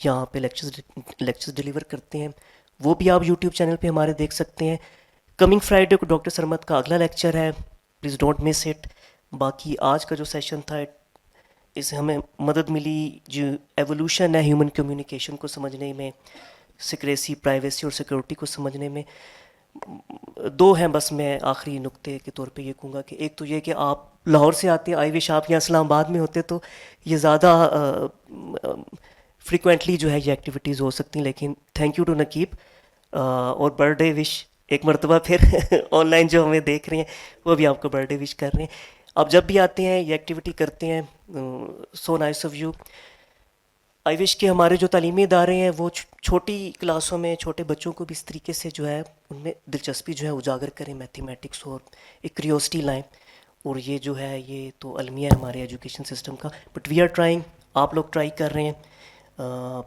यहाँ पे लेक्चर्स डिलीवर करते हैं, वो भी आप यूट्यूब चैनल पे हमारे देख सकते हैं। कमिंग फ्राइडे को डॉक्टर सरमद का अगला लेक्चर है, प्लीज़ डोंट मिस इट। बाकी आज का जो सेशन था, इससे हमें मदद मिली जो एवोल्यूशन है ह्यूमन कम्युनिकेशन को समझने में, सिक्रेसी, प्राइवेसी और सिक्योरिटी को समझने में। 2 हैं बस, मैं आखिरी नुक्ते के तौर पे ये कहूँगा कि एक तो ये कि आप लाहौर से आते हैं, आई विश आप यहाँ इस्लामाबाद में होते तो ये ज़्यादा फ्रिक्वेंटली जो है ये एक्टिविटीज़ हो सकती हैं। लेकिन थैंक यू टू नकीब, और बर्थडे विश एक मरतबा फिर ऑनलाइन जो हमें देख रहे हैं वो भी आपको बर्थडे विश कर रहे हैं। आप जब भी आते हैं ये एक्टिविटी करते हैं, so nice of you. I wish कि हमारे जो तालीमी इदारे हैं वो छोटी क्लासों में छोटे बच्चों को भी इस तरीके से जो है उनमें दिलचस्पी जो है उजागर करें मैथमेटिक्स, और एक क्यूरियोसिटी लाएं। और ये जो है ये तो अलमिया है हमारे एजुकेशन सिस्टम का, बट वी आर ट्राइंग, आप लोग ट्राई कर रहे हैं।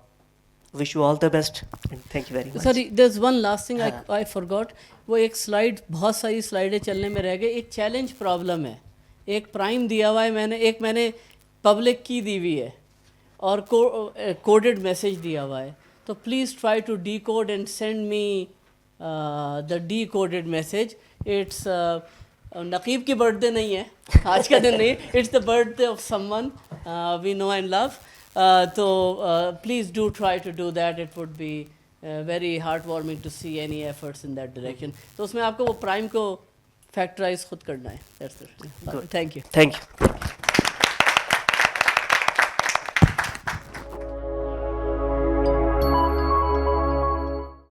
Wish you all the best and thank you very much. Sorry, there is one last thing I forgot. वो एक स्लाइड, बहुत सारी स्लाइडें चलने में रह गई। एक चैलेंज प्रॉब्लम है, एक प्राइम दिया हुआ है, मैंने पब्लिक की दी हुई है और कोडेड मैसेज दिया हुआ है, तो please try to decode and send me the decoded message. It's Naqeeb की बर्थडे नहीं है, आज का दिन नहीं, it's the birthday of someone we know and love. तो please do try to do that, it would be very heart warming to see any efforts in that direction. तो उसमें आपको वो प्राइम को फैक्टराइज खुद करना है। That's it. Thank you. Thank you.